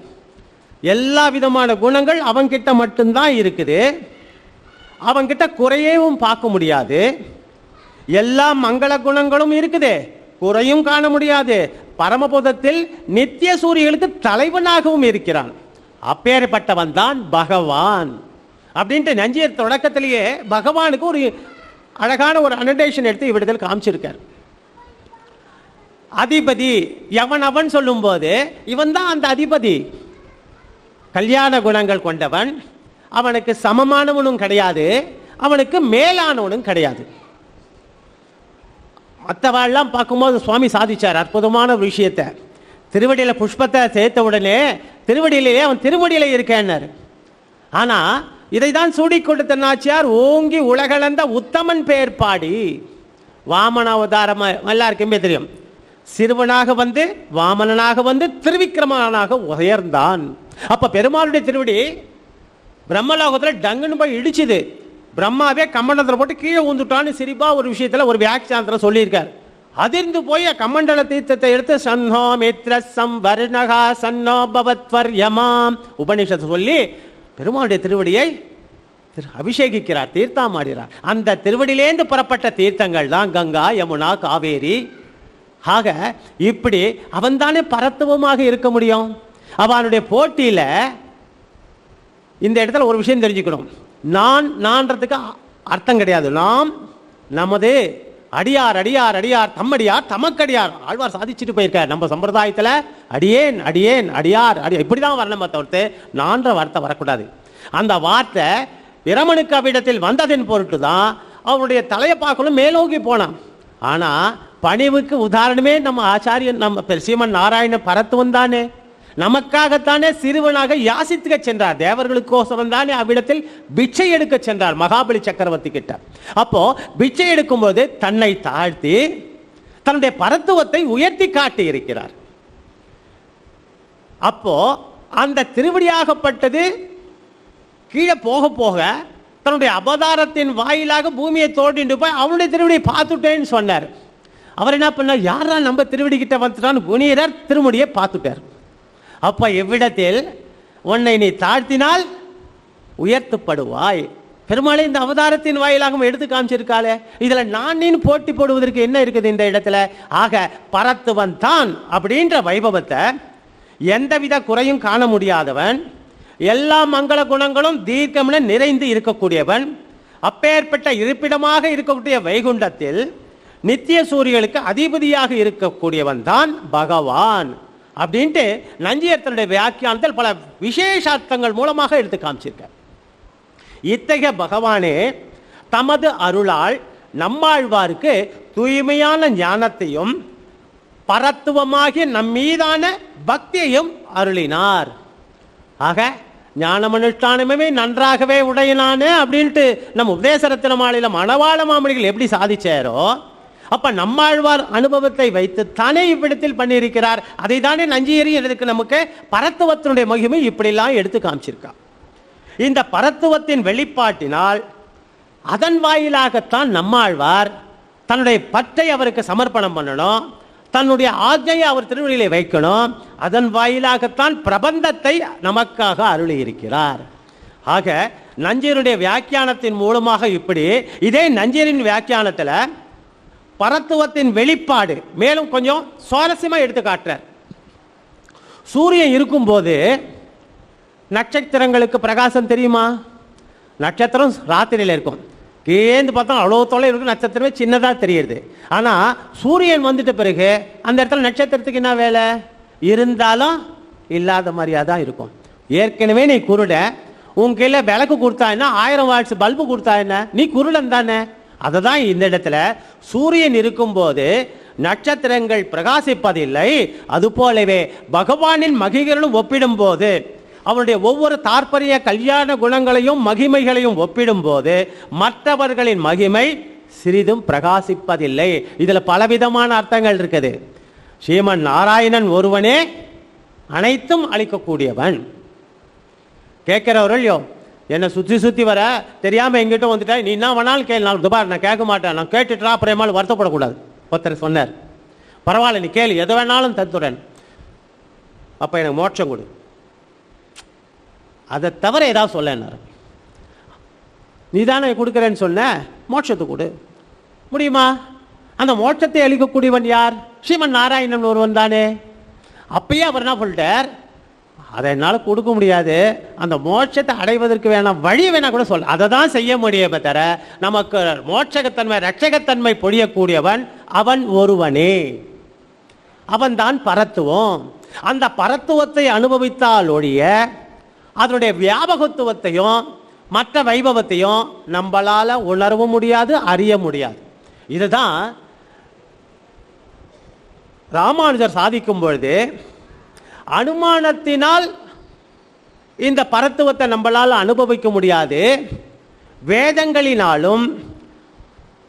எல்லா விதமான குணங்கள் அவன்கிட்ட மட்டும்தான் இருக்குது. அவன்கிட்ட குறையவும் பார்க்க முடியாது. எல்லா மங்கள குணங்களும் இருக்குது, குறையும் காண முடியாது. பரமபதத்தில் நித்திய சூரியர்களுக்கு தலைவனாகவும் இருக்கிறான். அப்பேற்பட்டவன் தான் பகவான் அப்படின்ட்டு நஞ்சியர் தொடக்கத்திலேயே பகவானுக்கு ஒரு அழகான ஒரு அனடேஷன் எடுத்து இவ்விடத்தில் காமிச்சிருக்கார். அதிபதி எவன் அவன் சொல்லும் போது இவன் தான் அந்த அதிபதி. கல்யாண குணங்கள் கொண்டவன், அவனுக்கு சமமானவனும் கிடையாது, அவனுக்கு மேலானவனும் கிடையாது. மற்றவாள்லாம் பார்க்கும்போது சுவாமி சாதிச்சார் அற்புதமான ஒரு விஷயத்தை. திருவடியில புஷ்பத்தை சேர்த்த உடனே திருவடியிலேயே அவன் திருவடியில இருக்கேன்னாரு. ஆனா இதை தான் சூடி கொடுத்த நாச்சியார், ஓங்கி உலகளந்த உத்தமன் பெயர் பாடி. வாமன அவதாரம் எல்லாருக்குமே தெரியும். சிறுவனாக வந்து வாமனனாக வந்து திருவிக்கிரமனாக உயர்ந்தான். அப்ப பெருமாளுடைய திருவடி பிரம்மலோகத்தில் டங்குன்னு போய் இடிச்சுது. பிரம்மாவே கமண்டலத்தில் போட்டு கீழே ஊந்துட்டான்னு சிரிப்பா ஒரு விஷயத்துல ஒரு வியாக்கியானத்தில் சொல்லியிருக்கார். அதிர்ந்து போய் கமண்டல தீர்த்தத்தை எடுத்து சன்னோ மித்ர சம்வர்ணகா சன்னோ பவத்வர்யமாம் உபனிஷத்து சொல்லி பெருமாளுடைய திருவடியை அபிஷேகிக்கிறார், தீர்த்தமாடுகிறார். அந்த திருவடியிலேந்து புறப்பட்ட தீர்த்தங்கள் தான் கங்கா, யமுனா, காவேரி. ஆக இப்படி அவன் தானே பரத்துவமாக இருக்க முடியும். அவனுடைய போட்டியில இந்த இடத்துல ஒரு விஷயம் தெரிஞ்சுக்கணும். நான்றதுக்கு அர்த்தம் கிடையாது. நாம், நமது, அடியார் அடியார் அடியார், தம்மடியார் தமக்கடியார். ஆழ்வார் சாதிச்சுட்டு போயிருக்கார். நம்ம சம்பிரதாயத்தில் அடியேன் அடியேன் அடியார் அடியார் இப்படிதான் வரணும், தவிர்த்து நான்ற வார்த்தை வரக்கூடாது. அந்த வார்த்தை பிரமனுக்கு அவ்விடத்தில் வந்ததின் பொருட்டு தான் அவருடைய தலையை பார்க்கணும் மேலோகி போனான். ஆனா பணிவுக்கு உதாரணமே நம்ம ஆச்சாரியன், நம்ம ஸ்ரீமன் நாராயண பரத்துவம் தானே. நமக்காகத்தானே சிறுவனாக யாசித்துக்க சென்றார். தேவர்களுக்கோசரம் தானே அவ்விடத்தில் பிச்சை எடுக்க சென்றார் மகாபலி சக்கரவர்த்தி கிட்ட. அப்போ பிச்சை எடுக்கும் போது தன்னை தாழ்த்தி தன்னுடைய பரத்துவத்தை உயர்த்தி காட்டி இருக்கிறார். அப்போ அந்த திருவடியாகப்பட்டது கீழே போக போக தன்னுடைய அவதாரத்தின் வாயிலாக பூமியை தோண்டிட்டு போய் அவனுடைய திருவடியை பார்த்துட்டேன்னு சொன்னார். அவர் என்ன பண்ணார், யாரா நம்ம திருவடி கிட்ட வந்துட்டான்னு புனியரர் திருமுடியை பார்த்துட்டார். அப்ப எவ்விடத்தில் உன்னை நீ தாழ்த்தினால் உயர்த்தப்படுவாய். பெருமாளை இந்த அவதாரத்தின் வாயிலாக எடுத்து காமிச்சிருக்காளே, இதுல நான் நீ போட்டி போடுவதற்கு என்ன இருக்குது இந்த இடத்துல? ஆக பரத்துவன் தான் அப்படின்ற வைபவத்தை எந்தவித குறையும் காண முடியாதவன், எல்லா மங்கள குணங்களும் தீர்க்கமென நிறைந்து இருக்கக்கூடியவன், அப்பேற்பட்ட இருப்பிடமாக இருக்கக்கூடிய வைகுண்டத்தில் நித்திய சூரியர்களுக்கு அதிபதியாக இருக்கக்கூடியவன் தான் பகவான் அப்படின்ட்டு நஞ்சியத்தினுடைய வியாக்கியானத்தில் பல விசேஷார்த்தங்கள் மூலமாக எடுத்து காமிச்சிருக்க. இத்தகைய பகவானே தமது அருளால் நம்மாழ்வாருக்கு தூய்மையான ஞானத்தையும் பரத்துவமாகிய நம்மீதான பக்தியையும் அருளினார். ஆக ஞானமனுஷ்டானமே நன்றாகவே உடையனானே அப்படின்ட்டு நம்ம உபதேசரத்தின மாநில மணவாள மாமணிகள் எப்படி சாதிச்சாரோ, அப்ப நம்மாழ்வார் அனுபவத்தை வைத்து தானே இவ்விடத்தில் பண்ணியிருக்கிறார். அதை தானே நஞ்சியறி எடுத்து நமக்கு பரத்துவத்தினுடைய மகிமை இப்படிலாம் எடுத்து காமிச்சிருக்கா. இந்த பரத்துவத்தின் வெளிப்பாட்டினால் அதன் வாயிலாகத்தான் நம்மாழ்வார் தன்னுடைய பற்றை அவருக்கு சமர்ப்பணம் பண்ணணும், தன்னுடைய ஆజ్ఞையை அவர் திருவடியிலே வைக்கணும். அதன் வாயிலாகத்தான் பிரபந்தத்தை நமக்காக அருளி இருக்கிறார். ஆக நஞ்சியருடைய வியாக்கியானத்தின் மூலமாக இப்படி இதே நஞ்சியரின் வியாக்கியானத்தில் பரத்துவத்தின் வெளிப்பாடு மேலும் கொஞ்சம் சுவாரஸ்யமா எடுத்து காட்டுறார். சூரியன் இருக்கும்போது நட்சத்திரங்களுக்கு பிரகாசம் தெரியுமா? நட்சத்திரம் ராத்திரியில் இருக்கும், கேந்து பார்த்தா அவ்வளோ தொலை இருக்கும், நட்சத்திரமே சின்னதாக தெரியுது. ஆனால் சூரியன் வந்துட்ட பிறகு அந்த இடத்துல நட்சத்திரத்துக்கு என்ன வேலை? இருந்தாலும் இல்லாத மாதிரியா தான் இருக்கும். ஏற்கனவே நீ குருட, உன் கையில் விளக்கு கொடுத்தா என்ன, 1000 வாட்ஸ் பல்பு கொடுத்தா என்ன, நீ குருடன் தானே. அதை தான் இந்த இடத்துல சூரியன் இருக்கும்போது நட்சத்திரங்கள் பிரகாசிப்பதில்லை. அதுபோலவே பகவானின் மகிமைகளும் ஒப்பிடும் போது, அவனுடைய ஒவ்வொரு தாற்பரிய கல்யாண குணங்களையும் மகிமைகளையும் ஒப்பிடும் போது மற்றவர்களின் மகிமை சிறிதும் பிரகாசிப்பதில்லை. இதுல பலவிதமான அர்த்தங்கள் இருக்குது. ஸ்ரீமன் நாராயணன் ஒருவனே அனைத்தும் அளிக்கக்கூடியவன். கேட்கிறவர்களோ என்னை சுற்றி சுற்றி வர தெரியாம எங்கிட்ட வந்துட்டா, நீ என்ன வேணாலும் கேள்வி, நான் துபார் நான் கேட்க மாட்டேன், நான் கேட்டுட்டா அப்புறமாலும் வருத்தப்படக்கூடாது. ஒருத்தர் சொன்னார், பரவாயில்ல நீ கேள்வி, எதை வேணாலும் தத்துடன், அப்ப எனக்கு மோட்சம் கொடு, அதை தவிர ஏதாவது சொல்ல, நீ தானே கொடுக்குறேன்னு சொன்ன, மோட்சத்தை கொடு. முடியுமா? அந்த மோட்சத்தை அளிக்கக்கூடியவன் யார்? ஸ்ரீமன் நாராயணன் ஒருவன் தானே. அப்பயே அவர் என்ன சொல்லிட்டார், அதை என்னால் கொடுக்க முடியாது, அந்த மோட்சத்தை அடைவதற்கு வேணாம் வழி வேணா கூட சொல்ல, அதை தான் செய்ய முடியுமே தவிர நமக்கு மோட்சகத்தன்மை ரட்சகத்தன்மை பொழியக்கூடியவன் அவன் ஒருவனே, அவன் தான் பரத்துவம். அந்த பரத்துவத்தை அனுபவித்தால் ஒழிய அதனுடைய வியாபகத்துவத்தையும் மற்ற வைபவத்தையும் நம்மளால உணரவும் முடியாது, அறிய முடியாது. இதுதான் ராமானுஜர் சாதிக்கும் பொழுது அனுமானத்தினால் இந்த பரத்துவத்தை நம்மளால் அனுபவிக்க முடியாது, வேதங்களினாலும்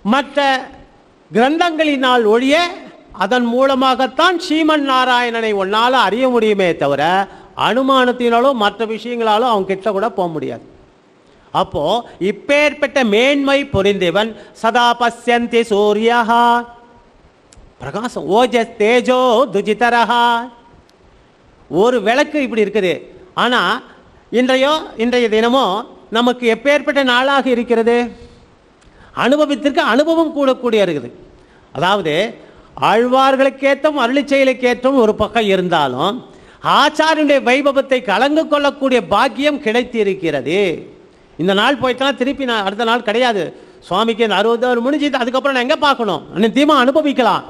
மற்ற கிரந்தங்களினால் ஒழிய அதன் மூலமாகத்தான் ஸ்ரீமன் நாராயணனை ஒன்னால அறிய முடியுமே தவிர அனுமானத்தினாலோ மற்ற விஷயங்களாலோ அவங்க கிட்ட கூட போக முடியாது. அப்போ இப்பேற்பட்ட மேன்மை பொருந்தியவன் சதா பஸ்யந்தி சூர்யா பிரகாசம் ஓஜஸ் தேஜோ துஜிதரஹா. ஒரு விளக்கு இப்படி இருக்குது. ஆனா இன்றைய தினமோ நமக்கு எப்பேற்பட்ட நாளாக இருக்கிறது, அனுபவத்திற்கு அனுபவம் கூடக்கூடிய இருக்குது. அதாவது ஆழ்வார்களுக்கேற்றும் அருளி செயலுக்கேற்றும் ஒரு பக்கம் இருந்தாலும் ஆச்சாரியனுடைய வைபவத்தை கலந்து கொள்ளக்கூடிய பாக்கியம் கிடைத்து இருக்கிறது. இந்த நாள் போயிட்டா திருப்பி நான் அடுத்த நாள் கிடையாது. சுவாமிக்கு இந்த 60 முடிஞ்சு அதுக்கப்புறம் நான் எங்கே பார்க்கணும், நித்தியமா அனுபவிக்கலாம்.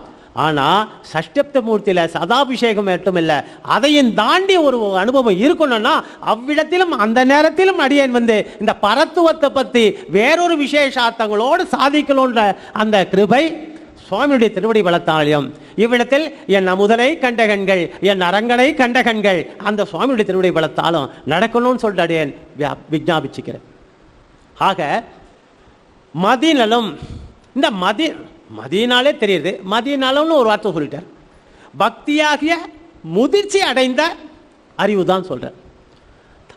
ஆனால் சஷ்டப்த மூர்த்தியில் சதாபிஷேகம் மட்டும் இல்லை, அதையும் தாண்டி ஒரு அனுபவம் இருக்கணும்னா அவ்விடத்திலும் அந்த நேரத்திலும் அடியேன் இந்த பரத்துவத்தை பற்றி வேறொரு விசேஷார்த்தங்களோடு சாதிக்கணுன்ற அந்த கிருபை சுவாமியுடைய திருவடி வளத்தாலையும் இவ்விடத்தில் என் அமுதனை கண்ட கண்கள், என் அரங்கனை கண்ட கண்கள் அந்த சுவாமியுடைய திருவடி வளத்தாலும் நடக்கணும்னு சொல்லிட்டு அடியேன் விஜாபிச்சுக்கிறேன். ஆக மதிநலம், இந்த மதினாலே தெரியுது, மதிநலம்னு ஒரு வார்த்தை சொல்லிட்டார். பக்தியாகிய முதிர்ச்சி அடைந்த அறிவு தான் சொல்றார்.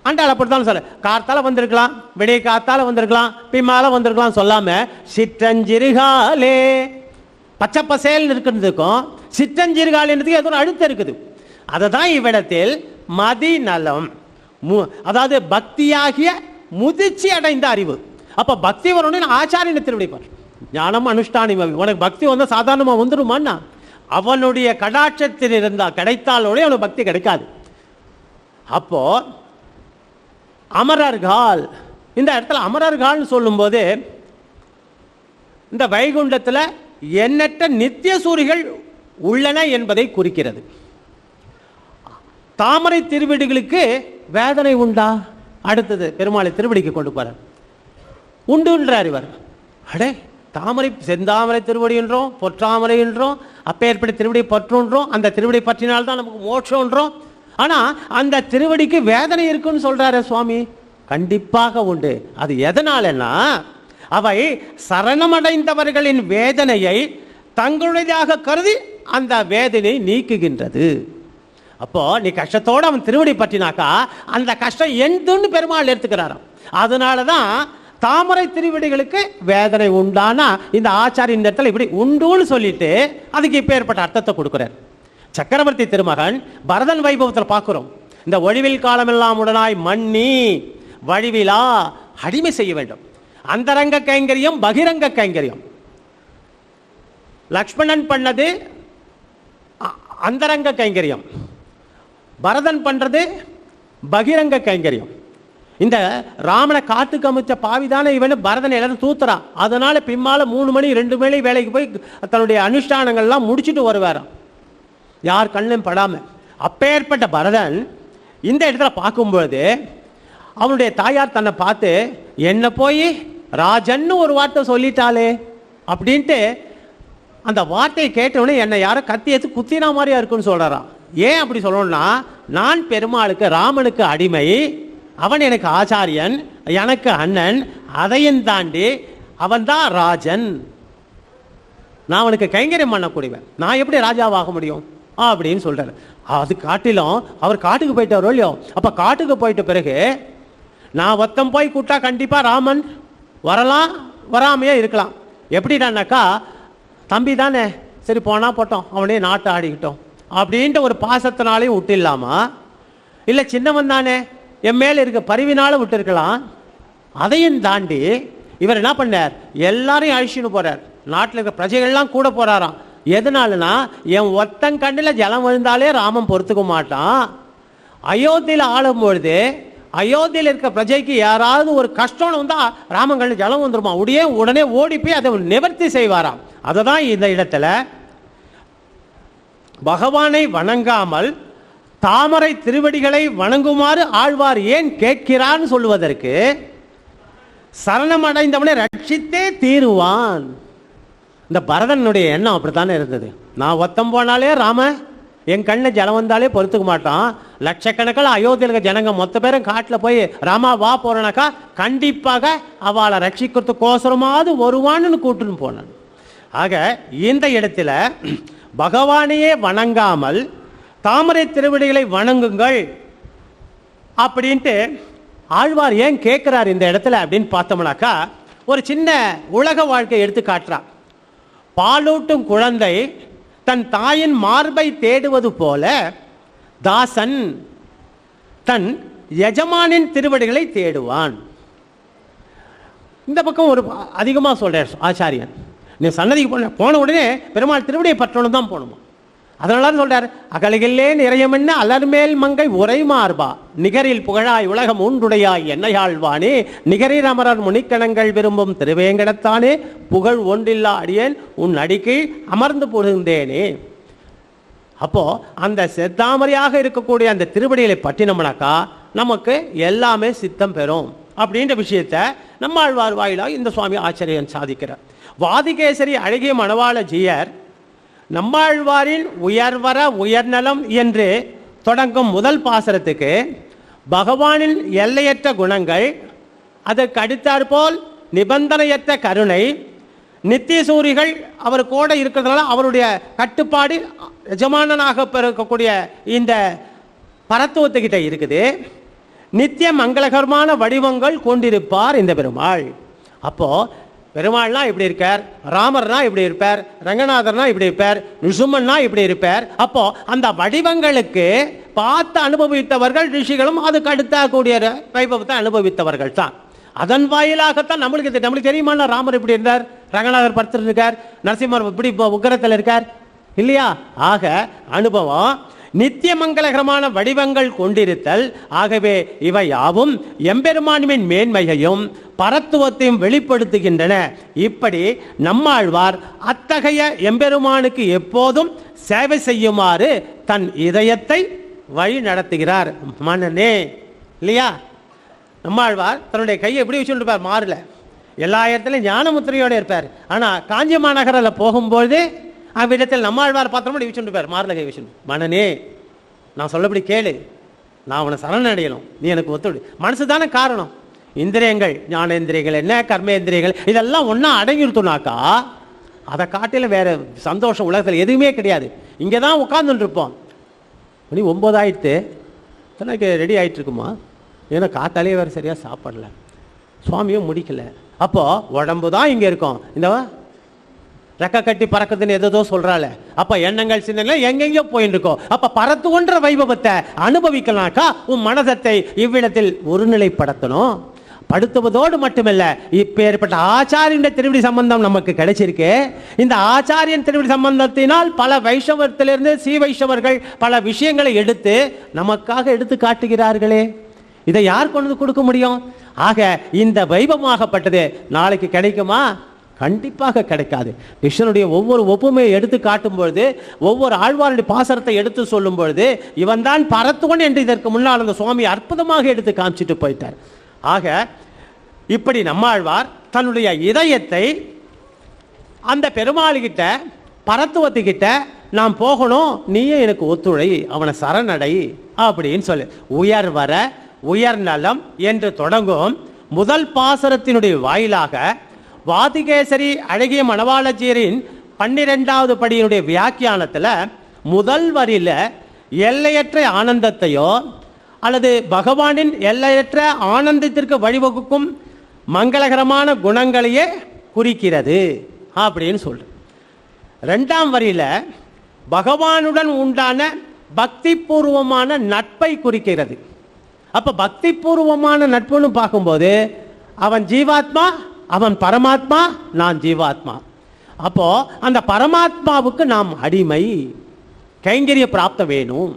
ஆண்டாள் அப்படித்தான் சொல்ல, காத்தால வந்திருக்கலாம், விடிய காத்தால வந்திருக்கலாம், பின்னால வந்திருக்கலாம் சொல்லாம சிற்றஞ்சிறுகாலே பச்சை பசேல் இருக்கிறதுக்கும் சிற்றஞ்சிறுகாலின்றதுக்கு ஏதோ ஒரு அழுத்தம் இருக்குது. அதை தான் இவ்விடத்தில் மதிநலம், அதாவது பக்தியாகிய முதிர்ச்சி அடைந்த அறிவு. அப்ப பக்தி வரணும்னு ஆச்சாரியனை திருவிடைப்பார். ஞானம் அனுஷ்டானி, உனக்கு பக்தி வந்தால் சாதாரணமாக வந்துடுமான்னா அவனுடைய கடாட்சத்தில் இருந்தால் கிடைத்தாலோட அவனுக்கு பக்தி கிடைக்காது. அப்போ அமரர்கள், இந்த இடத்துல அமரர்கள் சொல்லும்போது இந்த வைகுண்டத்தில் எண்ணற்ற நித்திய சூரிகள் உள்ளன என்பதை குறிக்கிறது. தாமரை திருவடிகளுக்கு வேதனை உண்டா? அடுத்தது பெருமாளை திருவடிக்கு கொண்டு போறார், உண்டுன்றார் இவர். அடே தாமரை செந்தாமரை திருவடி என்றோம், பொற்றாமரை என்றோம், அப்பேற்பட்ட திருவடி பற்றுன்றோம், அந்த திருவடி பற்றினால்தான் நமக்கு மோட்சம்ன்றோம். ஆனா அந்த திருவடிக்கு வேதனை இருக்குன்னு சொல்றாரு சுவாமி. கண்டிப்பாக உண்டு. அது எதனாலன்னா அவை சரணமடைந்தவர்களின் வேதனையை தங்களுடையதாக கருதி அந்த வேதனை நீக்குகின்றது. அப்போ நீ கஷ்டத்தோடு அவன் திருவடி பற்றினாக்கா அந்த கஷ்டம் எந்துன்னு பெருமாள் எடுத்துக்கிறாராம். அதனாலதான் தாமரை திருவடிகளுக்கு வேதனை உண்டானா இந்த ஆச்சாரிய இடத்துல இப்படி உண்டுன்னு சொல்லிட்டு அதுக்கு இப்ப ஏற்பட்ட அர்த்தத்தை கொடுக்கிறார். சக்கரவர்த்தி திருமகன் பரதன் வைபவத்தில் பார்க்கிறோம். இந்த ஒழிவில் காலமெல்லாம் உடனாய் மன்னி வழிவிலா அடிமை செய்ய வேண்டும். அந்தரங்க கைங்கரியம், பகிரங்க கைங்கரியம். லக்ஷ்மணன் பண்ணது அந்தரங்க கைங்கரியம், பரதன் பண்றது பகிரங்க கைங்கரியம். இந்த ராமனை காட்டுக்கு அமைச்ச பாவிதானே இவனு பரதன் எல்லாரும் தூத்துறான். அதனால பின்னால 3 மணி 2 மணி வேலைக்கு போய் தன்னுடைய அனுஷ்டானங்கள்லாம் முடிச்சுட்டு வருவாராம், யார் கண்ணும் படாம. அப்பேற்பட்ட பரதன் இந்த இடத்துல பார்க்கும்பொழுது அவனுடைய தாயார் தன்னை பார்த்து என்ன போய் ராஜன்னு ஒரு வார்த்தை சொல்லிட்டாளே அப்படின்ட்டு அந்த வார்த்தையை கேட்டவுடனே என்னை யாரும் கத்தி எடுத்து குத்தினா மாதிரியா இருக்குன்னு சொல்றாராம். ஏன் அப்படி சொல்லணும்னா, நான் பெருமாளுக்கு ராமனுக்கு அடிமை, அவன் எனக்கு ஆச்சாரியன், எனக்கு அண்ணன், அதையும் தாண்டி அவன் தான் ராஜன், நான் அவனுக்கு கைங்கரியம் பண்ணக்கூடியவன், நான் எப்படி ராஜாவாக முடியும் அப்படின்னு சொல்றாரு. அது காட்டிலும் அவர் காட்டுக்கு போயிட்டாரோ இல்லையோ, அப்ப காட்டுக்கு போயிட்ட பிறகு நான் ஒத்தம் போய் கூட்டா கண்டிப்பா ராமன் வரலாம், வராமையே இருக்கலாம். எப்படின்னாக்கா தம்பி தானே, சரி போனா போட்டோம், அவனே நாட்டை ஆடிக்கிட்டோம் அப்படின்ட்டு ஒரு பாசத்தினாலையும் விட்டுலாமா, இல்லை சின்னவன் தானே என் மேல இருக்க பரிவினாலும் விட்டு இருக்கலாம். அதையும் தாண்டி இவர் என்ன பண்ணார், எல்லாரையும் அழிச்சுன்னு போறார், நாட்டில் இருக்க பிரஜைகள்லாம் கூட போறாராம். எதனாலனா என் ஒத்தன் கண்ணில் ஜலம் விழுந்தாலே ராமன் பொறுத்துக்க மாட்டான். அயோத்தியில் ஆளும்பொழுது அயோத்தியில் இருக்க பிரஜைக்கு யாராவது ஒரு கஷ்டம் வந்தா ராமன் கண்ணில் ஜலம் வந்துருமா, உடனே ஓடி போய் அதை நிவர்த்தி செய்வாராம். அதை தான் இந்த இடத்துல பகவானை வணங்காமல் தாமரை திருவடிகளை வணங்குமாறு ஆழ்வார் ஏன் கேட்கிறான்னு சொல்லுவதற்கு, சரணம் அடைந்தவனை ரட்சித்தே தீருவான். இந்த பரதனுடைய எண்ணம் அப்படித்தானே இருந்தது. நான் ஒத்தம் போனாலே ராம என் கண்ணை ஜலம் வந்தாலே பொறுத்துக்க மாட்டான். லட்சக்கணக்கில் அயோத்தியில் இருக்க ஜனங்க மொத்த பேரும் காட்டில் போய் ராமா வா போறனாக்கா கண்டிப்பாக அவளை ரட்சிக்கிறதுக்கோசரமாவது வருவான்னு கூட்டுன்னு போனான். ஆக இந்த இடத்துல பகவானையே வணங்காமல் தாமரை திருவடிகளை வணங்குங்கள் அப்படின்ட்டு ஆழ்வார் ஏன் கேட்கிறார் இந்த இடத்துல அப்படின்னு பார்த்தோம்னாக்கா, ஒரு சின்ன உலக வாழ்க்கை எடுத்து காட்டுறார். பாலூட்டும் குழந்தை தன் தாயின் மார்பை தேடுவது போல தாசன் தன் எஜமானின் திருவடிகளை தேடுவான். இந்த பக்கம் ஒரு அதிகமாக சொல்றார் ஆச்சாரியன். நீ சன்னதிக்கு போன உடனே பெருமாள் திருவடியை பற்றணும் தான் போகணுமா. அதனால சொல்றார், அகலகில்லே நிறையமென்ன அலர்மேல் மங்கை உரை மார்பா நிகரில் புகழாய் உலகம் உண்டுடையாய் என்னையாழ்வானே நிகரில் அமரர் முனிக்கணங்கள் விரும்பும் திருவேங்கடத்தானே புகழ் ஒன்றில்லா அடியேன் உன் அடிக்கீழ் அமர்ந்து புகுந்தேனே. அப்போ அந்த செத்தாமரையாக இருக்கக்கூடிய அந்த திருவடிகளை பற்றினோம்னாக்கா நமக்கு எல்லாமே சித்தம் பெறும் அப்படின்ற விஷயத்தை நம்மாழ்வார் வாயிலாக இந்த சுவாமி ஆச்சரியன் சாதிக்கிறார். வாதிகேசரி அழகிய மணவாள ஜீயர் நம்மாழ்வாரின் உயர்வர உயர்நலம் என்று தொடங்கும் முதல் பாசரத்துக்கு பகவானின் எல்லையற்ற குணங்கள், அதற்கு அடுத்தாற்போல் நிபந்தனையற்ற கருணை, நித்திய சூரிகள் அவர் கூட இருக்கிறதுனால அவருடைய கட்டுப்பாடு எஜமானனாக இருக்கக்கூடிய இந்த பரத்துவத்துக்கிட்ட இருக்குது. நித்திய மங்களகரமான வடிவங்கள் கொண்டிருப்பார் இந்த பெருமாள். அப்போ பெருமாள்னா இப்படி இருக்கார், ராமர்னா இப்படி இருப்பார், ரங்கநாதர்னா இப்படி இருப்பார், நிருசும்மன்னா இப்படி இருப்பார். அப்போ அந்த வடிவங்களுக்கு பார்த்து அனுபவித்தவர்கள் ரிஷிகளும் அதுக்கு அடுத்த கூடிய வைபவத்தை அனுபவித்தவர்கள் தான். அதன் வாயிலாகத்தான் நம்மளுக்கு தெரியுமா ராமர் இப்படி இருந்தார், ரங்கநாதர் படுத்துட்டு இருக்கார், நரசிம்மர் இப்படி உக்கரத்தில் இருக்கார் இல்லையா. ஆக அனுபவம் நித்திய மங்களகரமான வடிவங்கள் கொண்டிருத்தல். ஆகவே இவை யாவும் எம்பெருமானின் மேன்மையையும் பரத்துவத்தையும் வெளிப்படுத்துகின்றன. இப்படி நம்மாழ்வார் அத்தகைய எம்பெருமானுக்கு எப்போதும் சேவை செய்யுமாறு தன் இதயத்தை வழி நடத்துகிறார். மன்னனே இல்லையா. நம்மாழ்வார் தன்னுடைய கையை எப்படி வச்சுருப்பார், மாறல. எல்லா இடத்துலையும் ஞானமுத்திரையோடு இருப்பார். ஆனால் காஞ்சி மாநகரில் போகும்போது அவ்விடத்தில் நம்மாழ்வார் பாத்திரம் வச்சுருப்பார், மாறல கை வச்சு. மன்னனே நான் சொல்லபடி கேளு, நான் அவனை சரணடையணும், நீ எனக்கு ஒத்துழு. மனசு தானே காரணம். இந்திரியங்கள், ஞானேந்திரியங்கள் என்ன, கர்மேந்திரியங்கள் இதெல்லாம் ஒன்றா அடங்கிருத்தோம்னாக்கா அதை காட்டில வேற சந்தோஷம் உலகத்தில் எதுவுமே கிடையாது. இங்கே தான் உட்கார்ந்துட்டு இருப்போம். மணி 9 ஆயிடுத்து, தனக்கு ரெடி ஆகிட்டு இருக்குமா, ஏன்னா காத்தாலே வேறு சரியாக சாப்பிடல, சுவாமியும் முடிக்கல. அப்போ உடம்பு தான் இங்கே இருக்கும், இந்த ரெக்க கட்டி பறக்குதுன்னு எதோ சொல்றாள். அப்ப எண்ணங்கள் சிந்தனை எங்கெங்கயோ போயிட்டு இருக்கோம். அப்ப பரத்துவன்ற வைபவத்தை அனுபவிக்கலாக்கா உன் மனதத்தை இவ்விடத்தில் ஒருநிலைப்படுத்தணும். படுத்துவதோடு மட்டுமல்ல, இப்ப ஏற்பட்ட ஆச்சாரியன் திருவிடி சம்பந்தம் நமக்கு கிடைச்சிருக்கு. இந்த ஆச்சாரியன் திருவிடி சம்பந்தத்தினால் பல வைஷ்ணவத்திலிருந்து ஸ்ரீ வைஷ்ணவர்கள் பல விஷயங்களை எடுத்து நமக்காக எடுத்து காட்டுகிறார்களே, இதை யார் கொண்டு கொடுக்க முடியும்? ஆக இந்த வைபவமாகப்பட்டது நாளைக்கு கிடைக்குமா? கண்டிப்பாக கிடைக்காது. கிருஷ்ணனுடைய ஒவ்வொரு ஒப்புமையை எடுத்து காட்டும் பொழுது, ஒவ்வொரு ஆழ்வாருடைய பாசரத்தை எடுத்து சொல்லும் பொழுது, இவன் தான் பரத்துவன் என்று இதற்கு முன்னால் அந்த சுவாமி அற்புதமாக எடுத்து காமிச்சிட்டு போயிட்டார். ஆக இப்படி நம்மாழ்வார் தன்னுடைய இதயத்தை அந்த பெருமாள்கிட்ட பரத்துவத்துக்கிட்ட நாம் போகணும், நீயே எனக்கு ஒத்துழை, அவனை சரணடை அப்படின்னு சொல்லு. உயர்வர உயர்நலம் என்று தொடங்கும் முதல் பாசரத்தினுடைய வாயிலாக வாதிகேசரி அழகிய மணவாளஜியரின் 12வது படியினுடைய வியாக்கியானத்தில் முதல் வரியில எல்லையற்ற ஆனந்தத்தையோ அல்லது பகவானின் எல்லையற்ற ஆனந்தத்திற்கு வழிவகுக்கும் மங்களகரமான குணங்களையே குறிக்கிறது அப்படின்னு சொல்ற. 2ஆம் வரியில பகவானுடன் உண்டான பக்தி பூர்வமான நட்பை குறிக்கிறது. அப்ப பக்தி பூர்வமான நட்புன்னு பார்க்கும்போது அவன் ஜீவாத்மா, அவன் பரமாத்மா, நான் ஜீவாத்மா. அப்போ அந்த பரமாத்மாவுக்கு நாம் அடிமை, கைங்கரிய பிராப்த வேணும்.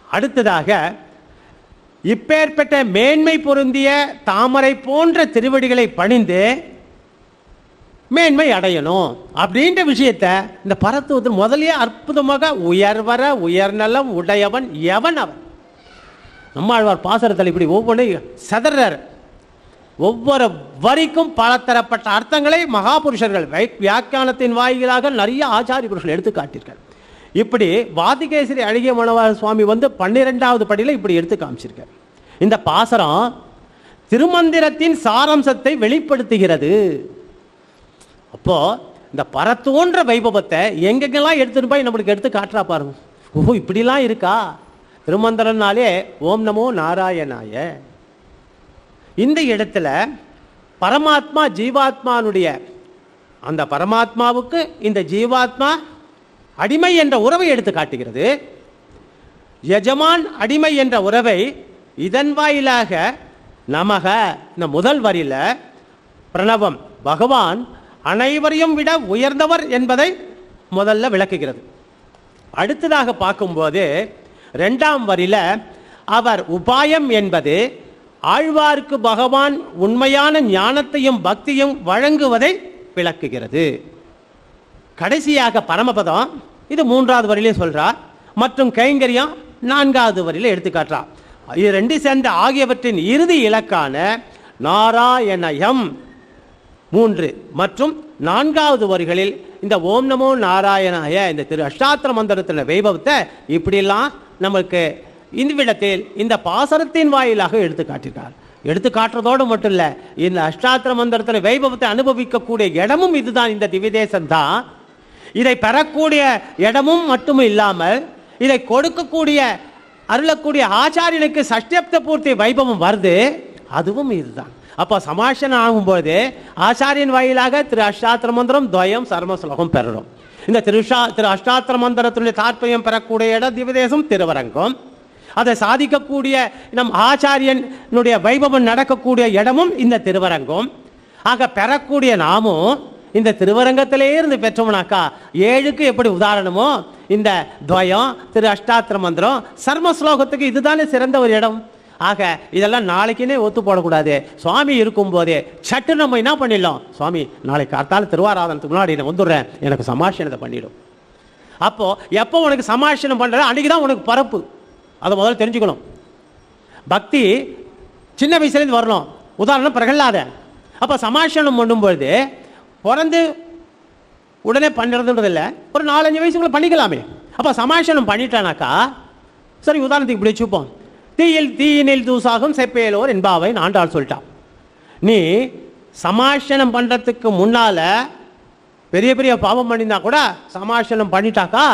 அடுத்ததாக இப்பேற்பட்ட மேன்மை பொருந்திய தாமரை போன்ற திருவடிகளை பணிந்து மேன்மை அடையணும் அப்படின்ற விஷயத்த இந்த பரத்துவத்தில் முதலே அற்புதமாக உயர்வர உயர்நலம் உடையவன் எவன் அவன். நம்மாழ்வார் பாசுரத்தில் இப்படி ஒவ்வொன்றையும் சதறார். ஒவ்வொரு வரிக்கும் பல தரப்பட்ட அர்த்தங்களை மகாபுருஷர்கள் வியாக்கியானத்தின் வாயிலாக நிறைய ஆச்சாரிய புருஷர்கள் எடுத்து காட்டியிருக்கார். இப்படி வாதிகேசரி அழகிய மணவாள சுவாமி 12வது படியில் இப்படி எடுத்து காமிச்சிருக்கார். இந்த பாசுரம் திருமந்திரத்தின் சாராம்சத்தை வெளிப்படுத்துகிறது. அப்போ இந்த பரத்தோன்ற வைபவத்தை எங்கெங்கெல்லாம் எடுத்துட்டு போய் நம்மளுக்கு எடுத்து காட்டுறா பாருங்க. ஓ, இப்படிலாம் இருக்கா? திருமந்திரனாலே ஓம் நமோ நாராயணாய. இந்த இடத்துல பரமாத்மா ஜீவாத்மானுடைய அந்த பரமாத்மாவுக்கு இந்த ஜீவாத்மா அடிமை என்ற உறவை எடுத்து காட்டுகிறது. எஜமான் அடிமை என்ற உறவை இதன் வாயிலாக நமக இந்த முதல் வரியில பிரணவம் பகவான் அனைவரையும் விட உயர்ந்தவர் என்பதை முதல்ல விளக்குகிறது. அடுத்ததாக பார்க்கும்போது 2ஆம் வரியில அவர் உபாயம் என்பது ஆழ்வார்க்கு பகவான் உண்மையான ஞானத்தையும் பக்தியும் வழங்குவதை விளக்குகிறது. கடைசியாக பரமபதம் இது 3வது வரியிலே சொல்றார், மற்றும் கைங்கரியம் 4வது வரியில எடுத்துக்காட்டுறார். இது 2 சேர்ந்த ஆகியவற்றின் இறுதி இலக்கான நாராயணயம் 3 மற்றும் 4வது வரிகளில் இந்த ஓம் நமோ நாராயணாய இந்த திரு அஷ்டாத்திர மந்திரத்தின் வைபவத்தை இப்படிலாம் நமக்கு இந்த விடத்தில் இந்த பாசரத்தின் வாயிலாக எடுத்து காட்டியிருக்கார். எடுத்து காட்டுறதோடு மட்டும் இல்லை, இந்த அஷ்டாத்திர மந்திரத்தின் வைபவத்தை அனுபவிக்கக்கூடிய இடமும் இதுதான், இந்த திவ்யதேசம் தான். இதை பெறக்கூடிய இடமும் மட்டும் இல்லாமல் இதை கொடுக்கக்கூடிய அருளக்கூடிய ஆச்சாரியனுக்கு சஷ்டியப்த பூர்த்தி வைபவம் வருது, அதுவும் இதுதான். அப்போ சமாஷனம் ஆகும்போது ஆச்சாரியன் வாயிலாக திரு அஷ்டாத்திர மந்திரம் துவயம் சர்ம ஸ்லோகம் பெறணும். இந்த திரு அஷ்டாத்திர மந்திரத்தினுடைய தாற்பயம் பெறக்கூடிய இடம் திவ்யதேசம் திருவரங்கம். அதை சாதிக்கக்கூடிய நம் ஆச்சாரியனுடைய வைபவம் நடக்கக்கூடிய இடமும் இந்த திருவரங்கம். ஆக பெறக்கூடிய நாமும் இந்த திருவரங்கத்திலே இருந்து பெற்றோம்னாக்கா 7க்கு எப்படி உதாரணமோ இந்த துவயம் திரு அஷ்டாத்திர மந்திரம் சர்ம ஸ்லோகத்துக்கு இதுதானே சிறந்த ஒரு இடம். ஆக இதெல்லாம் நாளைக்குன்னே ஒத்து போடக்கூடாது. சுவாமி இருக்கும்போதே சட்டு நம்ம என்ன பண்ணிடலாம், சுவாமி நாளைக்கு காத்தால திருவாராதனத்துக்கு முன்னாடி நான் வந்துடுறேன், எனக்கு சமாஷனத்தை பண்ணிடும். அப்போ எப்போ உனக்கு சமாஷனம் பண்ற அன்னைக்கு தான் உனக்கு பரப்பு. அதை முதல்ல தெரிஞ்சுக்கணும். பக்தி சின்ன வயசுலேருந்து வரணும். உதாரணம் பிரகலாதன். அப்போ சமாஷனம் பண்ணும்பொழுது பிறந்து உடனே பண்ணுறதுன்றது இல்லை, ஒரு 4-5 வயசுக்குள்ள பண்ணிக்கலாமே. அப்போ சமாஷனம் பண்ணிட்டானாக்கா சரி, உதாரணத்துக்கு இப்படி வச்சுப்போம், தீயினில் தூசாகும் செப்பேலோர் என்பாவை ஆண்டாள் சொல்லிட்டான். நீ சமாஷனம் பண்ணுறதுக்கு முன்னால் பெரிய பெரிய பாவம் பண்ணியிருந்தா கூட சமாஷனம் பண்ணிட்டாக்கா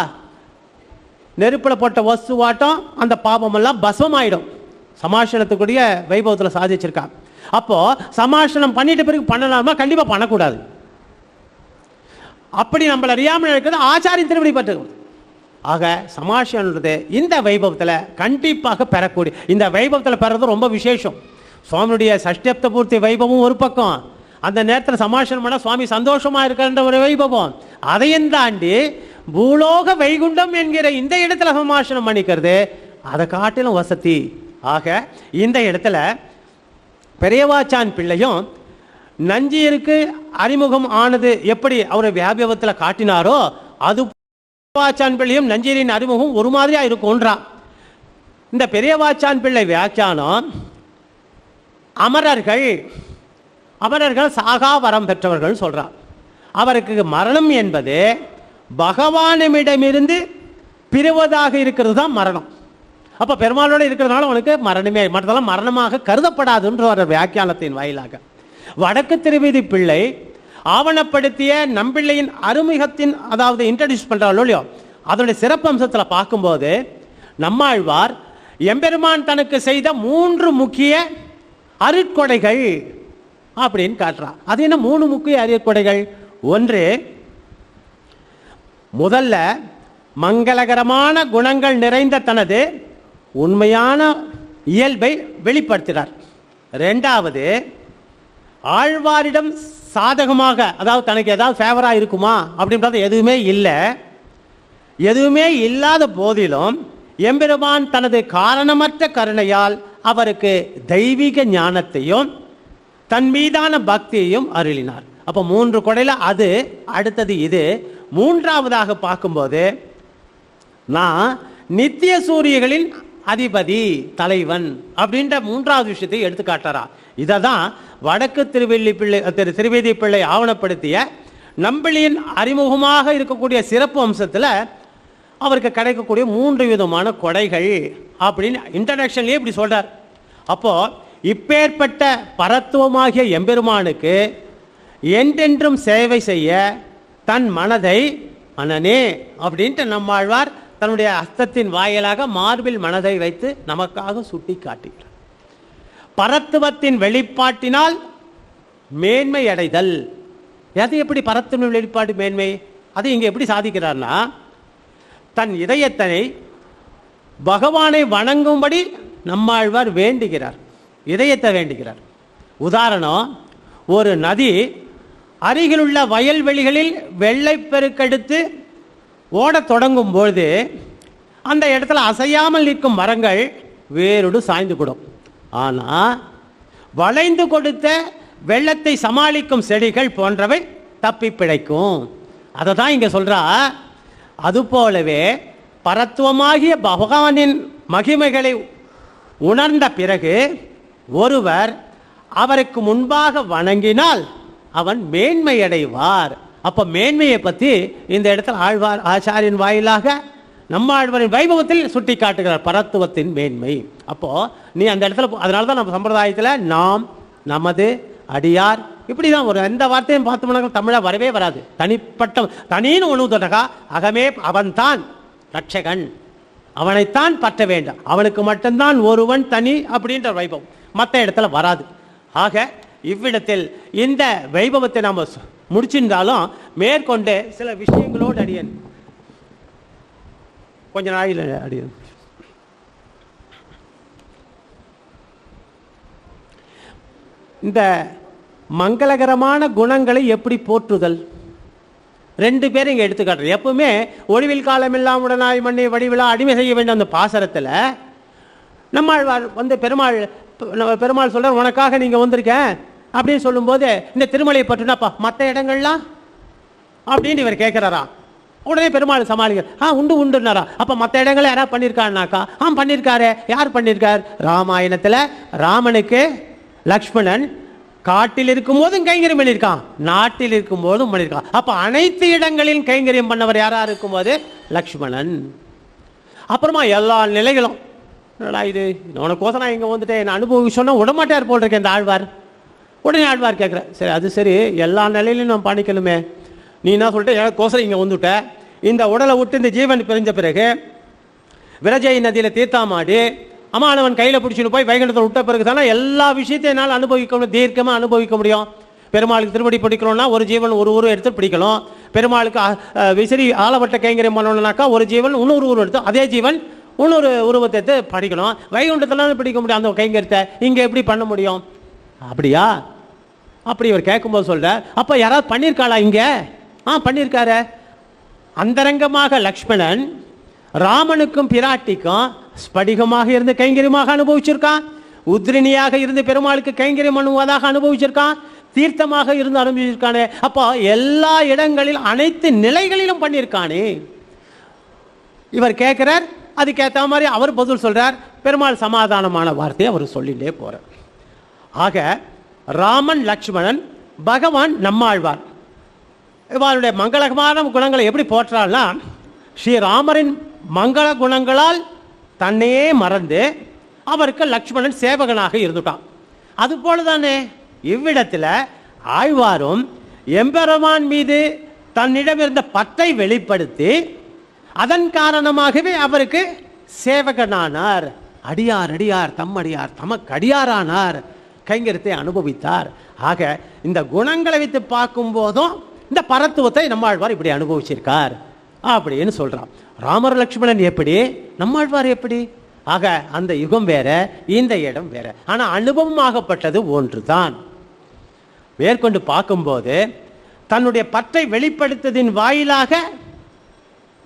நெருப்பில் போட்ட வஸ்துவாட்டம் அந்த பாவமெல்லாம் பஸ்வமாயிடும். சமாஷனத்துக்குரிய வைபவத்தில் சாதிச்சிருக்கான். அப்போது சமாஷனம் பண்ணிட்ட பிறகு பண்ணலாமா? கண்டிப்பாக பண்ணக்கூடாது. அப்படி நம்மளை அறியாமல் இருக்கிறது ஆச்சாரியின் திருவடி பற்று. ஆக சமாஷன்றது இந்த வைபவத்தில் கண்டிப்பாக பெறக்கூடிய, இந்த வைபவத்தில் பெறது ரொம்ப விசேஷம். சுவாமியுடைய சஷ்டியப்த பூர்த்தி வைபவம் ஒரு பக்கம், அந்த நேரத்தில் சமாஷனம் பண்ணால் சுவாமி சந்தோஷமாக இருக்கின்ற ஒரு வைபவம். அதையும் தாண்டி பூலோக வைகுண்டம் என்கிற இந்த இடத்துல சமாஷனம் பண்ணிக்கிறது அதை காட்டிலும் வசதி. ஆக இந்த இடத்துல பெரியவாச்சான் பிள்ளையும் நஞ்சியருக்கு அறிமுகம் ஆனது எப்படி அவரை வியாபியத்தில் காட்டினாரோ அது பெரியவாச்சான் பிள்ளையும் நஞ்சீரின் அறிமுகம் ஒரு மாதிரியா இருக்கும்ன்றான். இந்த பெரியவாச்சான் பிள்ளை வியாக்கியானம் அமரர்கள் சாகா வரம் பெற்றவர்கள் சொல்றார். அவருக்கு மரணம் என்பது பகவானிடமிருந்து பிரிவதாக இருக்கிறது தான் மரணம். அப்ப பெருமாளோட இருக்கிறதுனால அவனுக்கு மரணமே, மற்றதெல்லாம் மரணமாக கருதப்படாதுன்ற ஒரு வியாக்கியானத்தின் வாயிலாக வடக்கு திருவிதி பிள்ளை ஆவணப்படுத்திய நம்பிள்ளையின் அறிமுகத்தின், அதாவது இன்ட்ரடியூஸ் பண்றாளோ இல்லையோ, அதனுடைய சிறப்பம்சத்தில் பார்க்கும்போது நம்மாழ்வார் எம்பெருமான் தனக்கு செய்த 3 முக்கிய அருட்கொடைகள் அப்படின்னு காட்டுறார். அது என்ன 3 முக்கிய அருட்கொடைகள்? ஒன்று, முதல்ல மங்களகரமான குணங்கள் நிறைந்த தனது உண்மையான இயல்பை வெளிப்படுத்தினார். 2வது, ஆழ்வாரிடம் சாதகமாக, அதாவது தனக்கு ஏதாவது ஃபேவராக இருக்குமா அப்படின்றது எதுவுமே இல்லை. எதுவுமே இல்லாத போதிலும் எம்பெருமான் தனது காரணமற்ற கருணையால் அவருக்கு தெய்வீக ஞானத்தையும் தன் மீதான பக்தியையும் அருளினார். அப்போ 3 கொடையில் அது, அடுத்தது இது. மூன்றாவதாக பார்க்கும்போது நான் நித்திய சூரியர்களின் அதிபதி, தலைவன் அப்படின்ற மூன்றாவது விஷயத்தை எடுத்து காட்டுறா. இதை தான் வடக்கு திருவேதி பிள்ளை ஆவணப்படுத்திய நம்பிளியின் அறிமுகமாக இருக்கக்கூடிய சிறப்பு அம்சத்தில் அவருக்கு கிடைக்கக்கூடிய 3 விதமான கொடைகள் அப்படின்னு இன்ட்ரடக்ஷன்லேயே இப்படி சொல்கிறார். அப்போது இப்பேற்பட்ட பரத்துவமாகிய எம்பெருமானுக்கு என்றென்றும் சேவை செய்ய தன் மனதை, மனனே அப்படின்ட்டு நம்மாழ்வார் தன்னுடைய அஸ்தத்தின் வாயிலாக மார்பில் மனதை வைத்து நமக்காக சுட்டி காட்டுகிறார். பரத்துவத்தின் வெளிப்பாட்டினால் மேன்மை அடைதல். அது எப்படி பரத்துவ வெளிப்பாட்டு மேன்மை? அது இங்கே எப்படி சாதிக்கிறார்னா, தன் இதயத்தை பகவானை வணங்கும்படி நம்மாழ்வார் வேண்டுகிறார், இதயத்தை வேண்டுகிறார். உதாரணம், ஒரு நதி அருகிலுள்ள வயல்வெளிகளில் வெள்ளைப்பெருக்கெடுத்து ஓடத் தொடங்கும் பொழுது அந்த இடத்துல அசையாமல் நிற்கும் மரங்கள் வேரோடு சாய்ந்து கூடும். ஆனால் வளைந்து கொடுத்த வெள்ளத்தை சமாளிக்கும் செடிகள் போன்றவை தப்பி பிழைக்கும். அதை தான் இங்கே சொல்கிறா. அதுபோலவே பரத்துவமாகிய பகவானின் மகிமைகளை உணர்ந்த பிறகு ஒருவர் அவருக்கு முன்பாக வணங்கினால் அவன் மேன்மை அடைவார். அப்போ மேன்மையை பற்றி இந்த இடத்துல ஆழ்வார் ஆச்சாரியின் வாயிலாக நம்ம ஆழ்வாரின் வைபவத்தில் சுட்டி காட்டுகிறார் பரத்துவத்தின் மேன்மை. அப்போது நீ அந்த இடத்துல, அதனால தான் நம்ம சம்பிரதாயத்தில் நாம், நமது, அடியார் இப்படி தான் ஒரு எந்த வார்த்தையும் பார்த்தோம்னா தமிழாக வரவே வராது. தனிப்பட்ட தனின்னு ஒன்று அகமே அவன்தான் ரட்சகன், அவனைத்தான் பற்ற வேண்டும், அவனுக்கு மட்டும்தான் ஒருவன் தனி அப்படின்ற வைபவம் மற்ற இடத்துல வராது. ஆக இவ்விடத்தில் இந்த வைபவத்தை நாம் முடிச்சிருந்தாலும் மேற்கொண்டு சில விஷயங்களோடு அடியன் கொஞ்ச நாளில் அடியன் இந்த மங்களகரமான குணங்களை எப்படி போற்றுதல் 2 பேரும் இங்கே எடுத்துக்காட்டுறது. எப்பவுமே ஒளிவில் காலம் இல்லாம உடனாய் மண்ணை வடிவிழா அடிமை செய்ய வேண்டிய அந்த பாசரத்தில் நம்மாழ்வார் வந்து பெருமாள் சொல்ற உனக்காக நீங்கள் வந்திருக்கேன் அப்படின்னு சொல்லும்போது இந்த திருமலையை பற்றினாப்பா மற்ற இடங்கள்லாம் அப்படின்னு இவர் கேட்குறாரா. உடனே பெருமாள் சமாளிக்க உண்டு உண்டுன்னாரா. அப்போ மற்ற இடங்கள் யாராவது பண்ணியிருக்காருனாக்கா பண்ணியிருக்காரு. யார் பண்ணியிருக்கார்? ராமாயணத்தில் ராமனுக்கு லக்ஷ்மணன் காட்டில் இருக்கும் போதும் கைங்கரியம் பண்ணியிருக்கான், நாட்டில் இருக்கும் போதும் பண்ணியிருக்கான். அப்போ அனைத்து இடங்களிலும் கைங்கரியம் பண்ணவர் யாரா இருக்கும்போது லக்ஷ்மணன். அப்புறமா எல்லா நிலைகளும் இது உனக்கோசம் நான் இங்கே வந்துட்டேன் என்ன அனுபவி சொன்னால் விடமாட்டார் போல் இருக்கேன் இந்த ஆழ்வார். உடனே ஆழ்வார் கேட்குறேன், சரி அது சரி எல்லா நிலையிலையும் நான் பண்ணிக்கலுமே, நீ என்ன சொல்லிட்டு எனக்கோசரம் இங்கே வந்துவிட்ட, இந்த உடலை விட்டு இந்த ஜீவன் பிரிஞ்ச பிறகு விரஜை நதியில் தீர்த்தாமாடி அம்மானவன் கையில் பிடிச்சிட்டு போய் வைகுண்டத்தை விட்ட பிறகு தானே எல்லா விஷயத்தையும் என்னால் அனுபவிக்க முடியும், தீர்க்கமாக அனுபவிக்க முடியும். பெருமாளுக்கு திருவடி பிடிக்கணும்னா ஒரு ஜீவன் ஒரு உருவம் எடுத்து பிடிக்கணும். பெருமாளுக்கு விசிறி ஆலவட்ட கைங்கரியம் பண்ணணும்னாக்கா ஒரு ஜீவன் இன்னொரு உருவம் எடுத்து அதே ஜீவன் இன்னொரு உருவத்தை எடுத்து படிக்கணும். வைகுண்டத்தில் பிடிக்க முடியும் அந்த கைங்கரியத்தை, இங்கே எப்படி பண்ண முடியும்? அப்படியா? அப்படி இவர் கேட்கும்போது சொல்ற, அப்போ யாராவது பண்ணியிருக்காளா இங்கே? பண்ணியிருக்காரு. அந்தரங்கமாக லக்ஷ்மணன் ராமனுக்கும் பிராட்டிக்கும் ஸ்படிகமாக இருந்து கைங்கரியமாக அனுபவிச்சிருக்கான், உத்ரிணியாக இருந்து பெருமாளுக்கு கைங்கரியம் பண்ணுவதாக அனுபவிச்சிருக்கான், தீர்த்தமாக இருந்து அனுபவிச்சிருக்கானே. அப்போ எல்லா இடங்களிலும் அனைத்து நிலைகளிலும் பண்ணியிருக்கானே. இவர் கேட்கிறார், அதுக்கேற்ற மாதிரி அவர் பதில் சொல்றார். பெருமாள் சமாதானமான வார்த்தையை அவர் சொல்லிட்டே போறார். ஆக ராமன் லக்ஷ்மணன் பகவான் நம்மாழ்வார் இவருடைய மங்களகமான குணங்களை எப்படி போற்றாள்னா, ஸ்ரீராமரின் மங்கள குணங்களால் தன்னையே மறந்து அவருக்கு லக்ஷ்மணன் சேவகனாக இருந்துட்டான். அதுபோல தானே இவ்விடத்தில் ஆழ்வாரும் எம்பெருமான் மீது தன்னிடம் இருந்த பற்றை வெளிப்படுத்தி அதன் காரணமாகவே அவருக்கு சேவகனானார். அடியார் அடியார் தம்மடியார் தமக்கு அடியாரானார், கைங்கரியத்தை அனுபவித்தார். ஆக இந்த குணங்களை வைத்து பார்க்கும் போதும் இந்த பரத்துவத்தை நம்மாழ்வார் இப்படி அனுபவிச்சிருக்கார் அப்படின்னு சொல்றான். ராமர் லக்ஷ்மணன் எப்படி, நம்மாழ்வார் எப்படி? ஆக அந்த யுகம் வேற, இந்த இடம் வேற, ஆனா அனுபவமாகப்பட்டது ஒன்றுதான். மேற்கொண்டு பார்க்கும்போது தன்னுடைய பற்றை வெளிப்படுத்ததின் வாயிலாக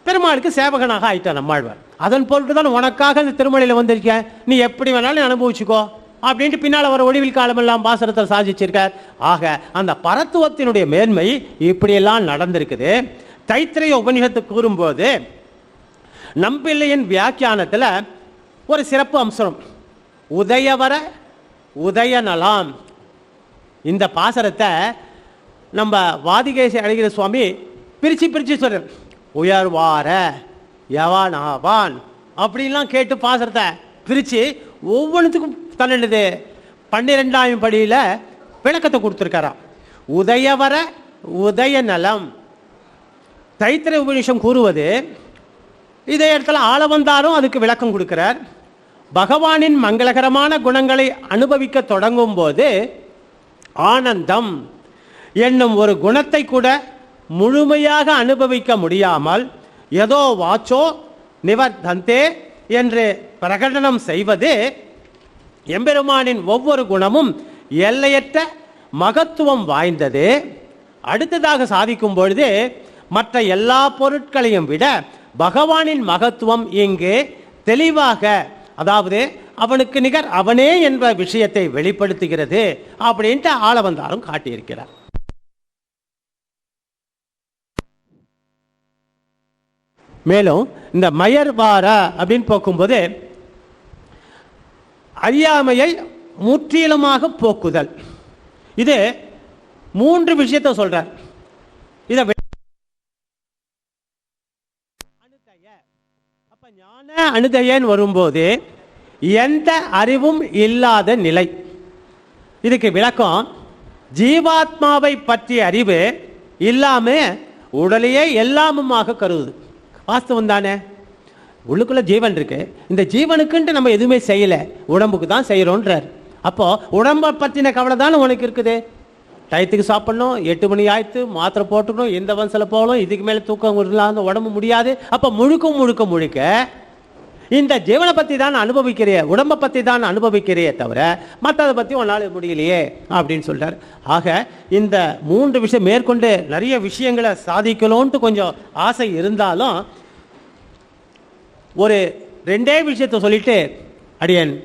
பெருமாளுக்கு சேவகனாக ஆயிட்டார் நம்மாழ்வார். அதன் பொருட்டு தான் உனக்காக இந்த திருமலையில் வந்திருக்கேன், நீ எப்படி வேணாலும் அனுபவிச்சுக்கோ அப்படின்ட்டு பின்னால் வர ஒளிவில் காலமெல்லாம் பாசரத்தை சாதிச்சிருக்கார். ஆக அந்த பரத்துவத்தினுடைய மேன்மை இப்படியெல்லாம் நடந்திருக்குது. தைத்திரிய உபநிஷத்து கூறும்போது நம்பிள்ளையின் வியாக்கியானத்தில் ஒரு சிறப்பு அம்சம், உதயவர உதயநலாம். இந்த பாசரத்தை நம்ம வாதிகேசி அழகிற சுவாமி பிரித்து சொல்கிறார். உயர்வார யவானாவான் அப்படின்லாம் கேட்டு பாசரத்தை பிரித்து ஒவ்வொன்றுத்துக்கும் தன்னுடைய 12ஆம் படியில் விளக்கத்தை கொடுத்துருக்காராம். உதயவர உதயநலம். தைத்திரிய உபநிஷம் கூறுவது, இதே இடத்துல ஆளவந்தாரும் அதுக்கு விளக்கம் கொடுக்கிறார். பகவானின் மங்களகரமான குணங்களை அனுபவிக்க தொடங்கும் போது ஆனந்தம் என்னும் ஒரு குணத்தை கூட முழுமையாக அனுபவிக்க முடியாமல் ஏதோ வாச்சோ நிவர்த்தந்தே என்று பிரகடனம் செய்வது, எம்பெருமானின் ஒவ்வொரு குணமும் எல்லையற்ற மகத்துவம் வாய்ந்தது. அடுத்ததாக சாதிக்கும் பொழுது மற்ற எல்லா பொருட்களையும் விட பகவானின் மகத்துவம் இங்கு தெளிவாக, அதாவது அவனுக்கு நிகர் அவனே என்ற விஷயத்தை வெளிப்படுத்துகிறது அப்படின்ட்டு ஆளவந்தாரும் காட்டியிருக்கிறார். மேலும் இந்த மயர்வார அப்படின்னு போக்கும்போது அறியாமையை முற்றிலுமாக போக்குதல், இது 3 விஷயத்தை சொல்றார். இதை அப்ப ஞான அனுதயன் வரும்போது எந்த அறிவும் இல்லாத நிலை. இதுக்கு விளக்கம், ஜீவாத்மாவை பற்றிய அறிவு இல்லாம உடலையே எல்லாமுமாக கருதுது. வாஸ்தவம் தானே? உள்ளுக்குள்ள ஜீவன் இருக்கு, இந்த ஜீவனுக்குன்ட்டு நம்ம எதுவுமே செய்யலை, உடம்புக்கு தான் செய்கிறோன்றார். அப்போ உடம்பை பற்றின கவலை தானே உனக்கு இருக்குது. டயத்துக்கு சாப்பிடணும், 8 மணி ஆயிடுத்து, மாத்திரை போட்டுக்கணும், இந்த வயசில் போகணும், இதுக்கு மேலே தூக்கம் இல்லாத உடம்பு முடியாது. அப்போ முழுக்க இந்த ஜீவனை பற்றி தான் அனுபவிக்கிறிய, உடம்பை பற்றி தான் அனுபவிக்கிறியே தவிர மற்றதை பற்றி உன்னால் முடியலையே அப்படின்னு சொல்கிறார். ஆக இந்த 3 விஷயம் மேற்கொண்டு நிறைய விஷயங்களை சாதிக்கணும்ன்ட்டு கொஞ்சம் ஆசை இருந்தாலும் ஒரு 2 விஷயத்தை சொல்லிட்டு அடியன்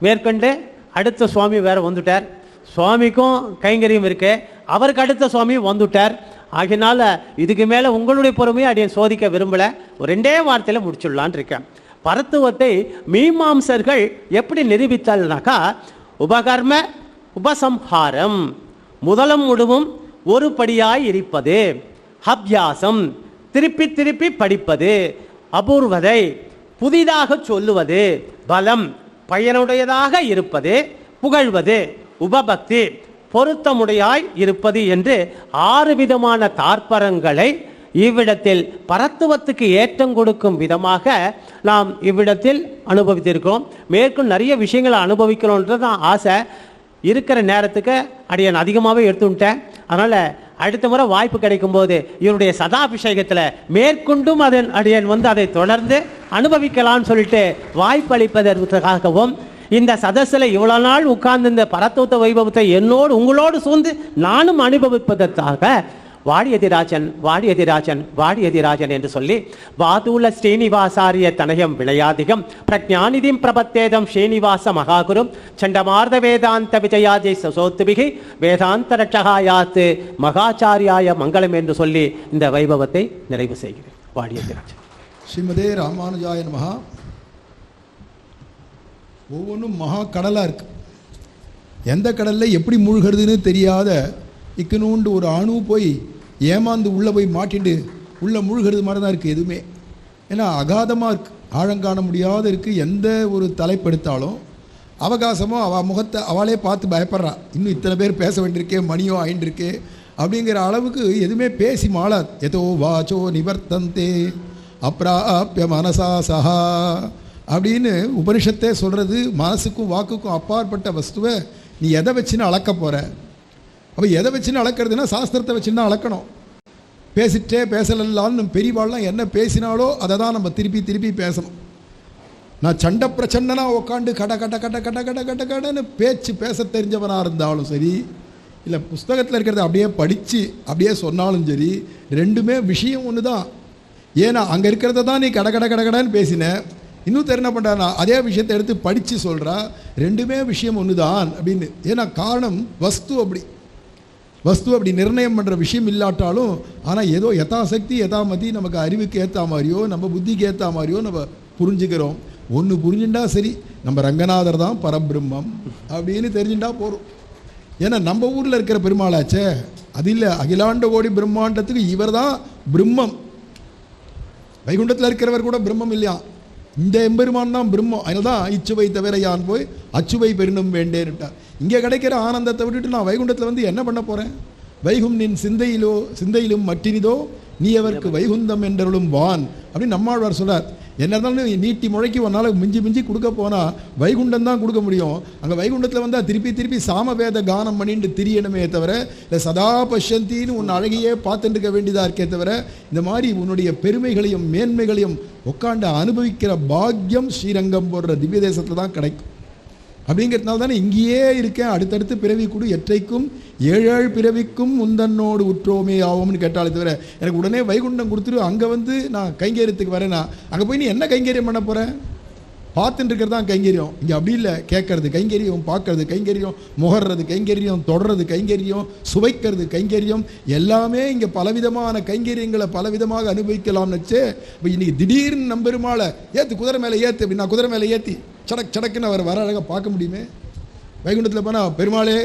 மேற்கொண்டு அடுத்த சுவாமி வேற வந்துட்டார். சுவாமிக்கும் கைங்கரியம் இருக்கு, அவருக்கு அடுத்த சுவாமி வந்துட்டார். ஆகினால இதுக்கு மேலே உங்களுடைய பொறுமையை அடியன் சோதிக்க விரும்பலை, ஒரு 2 வார்த்தையில் முடிச்சுடலான் இருக்கேன். பரத்துவத்தை மீமாம்சர்கள் எப்படி நிரூபித்தால்னாக்கா, உபகர்ம உபசம்ஹாரம், முதலும் முடிவும் ஒரு படியாய் இருப்பது, அபியாசம் திருப்பி திருப்பி படிப்பது, அபூர்வதை புதிதாக சொல்லுவது, பலம் பயனுடையதாக இருப்பது, புகழ்வது, உபபக்தி பொருத்தமுடையாய் இருப்பது என்று 6 விதமான தாற்பரங்களை இவ்விடத்தில் பரத்துவத்துக்கு ஏற்றம் கொடுக்கும் விதமாக நாம் இவ்விடத்தில் அனுபவித்திருக்கிறோம். மேற்கொண்டு நிறைய விஷயங்களை அனுபவிக்கணுன்றது தான் ஆசை. இருக்கிற நேரத்துக்கு அடியன் அதிகமாகவே எடுத்துட்டேன். அதனால் அடுத்த முறை வாய்ப்பு கிடைக்கும் போது இவருடைய சதாபிஷேகத்தில் மேற்கொண்டும் அதன் அடியன் அதை தொடர்ந்து அனுபவிக்கலாம்னு சொல்லிட்டு வாய்ப்பு அளிப்பதற்காகவும், இந்த சதஸில் இவ்வளோ நாள் உட்கார்ந்து இந்த பரத்துவ வைபவத்தை என்னோடு உங்களோடு சூழ்ந்து நானும் அனுபவிப்பதற்காக வாடியதிராஜன் வாடியதிராஜன் வாடியதிராஜன் என்று சொல்லி வாதூல ஸ்ரீனிவாசாரிய தனயம் விளையாதிகம் பிரஜாநிதிம் பிரபத்தேதம் ஸ்ரீனிவாச மகாகுரும் சண்டமார்த வேதாந்த விஜயாஜை சசோத்துபிகி வேதாந்த ரட்சகாயாத்து மகாச்சாரியாய மங்களம் என்று சொல்லி இந்த வைபவத்தை நிறைவு செய்கிறேன். வாடியதிராஜன். ஸ்ரீமதே ராமானுஜாய நமஹ. ஒவ்வொன்றும் மகா கடலாக இருக்குது. எந்த கடலில் எப்படி மூழ்கிறதுன்னு தெரியாத இக்கனூண்டு ஒரு அணு போய் ஏமாந்து உள்ளே போய் மாட்டிட்டு உள்ளே மூழ்கிறது மாதிரி தான் இருக்குது எதுவுமே. ஏன்னா அகாதமாக இருக்குது, ஆழங்காண முடியாத இருக்குது. எந்த ஒரு தலைப்படுத்தாலும் அவகாசமோ அவள் முகத்தை அவளே பார்த்து பயப்படுறா. இன்னும் இத்தனை பேர் பேச வேண்டியிருக்கே, மணியோ ஆயின்றிருக்கே அப்படிங்கிற அளவுக்கு எதுவுமே பேசி மாளாது. எதோ வாச்சோ நிவர்த்தந்தே அப்ராப்ய மனசா சஹா அப்படின்னு உபனிஷத்தே சொல்கிறது. மனசுக்கும் வாக்குக்கும் அப்பாற்பட்ட வஸ்துவை நீ எதை வச்சுன்னு அளக்க போகிற? அப்போ எதை வச்சுன்னு அளக்கிறதுனா சாஸ்திரத்தை வச்சுன்னு அளக்கணும். பேசிட்டே பேசலான்னு பெரியவாள்லாம் என்ன பேசினாலோ அதை தான் நம்ம திருப்பி திருப்பி பேசணும். நான் சண்டை பிரச்சனைனா உட்காந்து கட கட கட கட கட கட கடன்னு பேச்சு பேச தெரிஞ்சவனாக இருந்தாலும் சரி, இல்லை புஸ்தகத்தில் இருக்கிறத அப்படியே படித்து அப்படியே சொன்னாலும் சரி, ரெண்டுமே விஷயம் ஒன்று தான். ஏன்னா அங்கே இருக்கிறத தான் நீ கட கட கட கடன்னு பேசின, இன்னொருத்தர் என்ன பண்ணுறாருன்னா அதே விஷயத்தை எடுத்து படித்து சொல்கிறா, ரெண்டுமே விஷயம் ஒன்று தான் அப்படின்னு. ஏன்னா காரணம் வஸ்து அப்படி நிர்ணயம் பண்ணுற விஷயம் இல்லாட்டாலும், ஆனால் ஏதோ யதாசக்தி யதாமதி நமக்கு அறிவுக்கு ஏற்ற மாதிரியோ நம்ம புத்திக்கு ஏற்ற மாதிரியோ நம்ம புரிஞ்சுக்கிறோம். ஒன்று புரிஞ்சுட்டா சரி, நம்ம ரங்கநாதர் தான் பரபிரம்மம் அப்படின்னு தெரிஞ்சுட்டா போகிறோம். ஏன்னா நம்ம ஊரில் இருக்கிற பெருமாளாச்சே, அது இல்லை, அகிலாண்ட கோடி பிரம்மாண்டத்துக்கு இவர் தான் பிரம்மம். வைகுண்டத்தில் இருக்கிறவர் கூட பிரம்மம் இல்லையா, இந்த எம்பெருமான் தான் பிரம்மம். அதனால தான் இச்சுவை தவிர யான் போய் அச்சுவை பெருணும் வேண்டேன்ட்டார். இங்கே கிடைக்கிற ஆனந்தத்தை விட்டுட்டு நான் வைகுண்டத்தில் வந்து என்ன பண்ண போகிறேன்? வைகும் நின் சிந்தையிலும் மற்றினிதோ நீ அவருக்கு வைகுந்தம் என்றருளும் வான் அப்படின்னு நம்மாழ்வார் சொல்றார். என்ன இருந்தாலும் நீட்டி முழைக்கி ஒரு நாள் மிஞ்சி கொடுக்க போனால் வைகுண்டம் தான் கொடுக்க முடியும். அங்கே வைகுண்டத்தில் வந்தால் திருப்பி சாமவேத கானம் பண்ணிட்டு திரியணுமே தவிர, இல்லை சதா பஷ்யந்தின்னு உன் அழகையே பார்த்துட்டு இருக்க வேண்டியதாக இருக்கே தவிர, இந்த மாதிரி உன்னுடைய பெருமைகளையும் மேன்மைகளையும் உட்காண்டு அனுபவிக்கிற பாக்கியம் ஸ்ரீரங்கம் போடுற திவ்ய தேசத்தில் தான் கிடைக்கும். அப்படிங்கிறதுனால தானே இங்கேயே இருக்கேன், அடுத்தடுத்து பிறவி கூடு எற்றைக்கும் 7 பிறவிக்கும் முந்தன்னோடு உற்றோமே ஆகும்னு கேட்டாலே தவிர, எனக்கு உடனே வைகுண்டம் கொடுத்துரு அங்கே வந்து நான் கைங்கரியத்துக்கு வரேன்னா அங்கே போய் நீ என்ன கைங்கரியம் பண்ண போகிறேன்? பார்த்துட்டு இருக்கிறது தான் கைங்கரியம். இங்கே அப்படி இல்லை, கேட்கறது கைங்கரியம், பார்க்கறது கைங்கரியம், முகர்றது கைங்கரியம், தொடர்றது கைங்கரியம், சுவைக்கிறது கைங்கரியம், எல்லாமே இங்கே பலவிதமான கைங்கரியங்களை பலவிதமாக அனுபவிக்கலாம்னு வச்சே. இப்போ இன்னைக்கு திடீர்னு நம்பெருமாளை ஏற்று குதிரை மேலே ஏற்று அப்படின்னா குதிரை மேலே ஏற்றி சடக்குன்னு அவர் வர அழகாக பார்க்க முடியுமே? வைகுண்டத்தில் போனால் பெருமாளே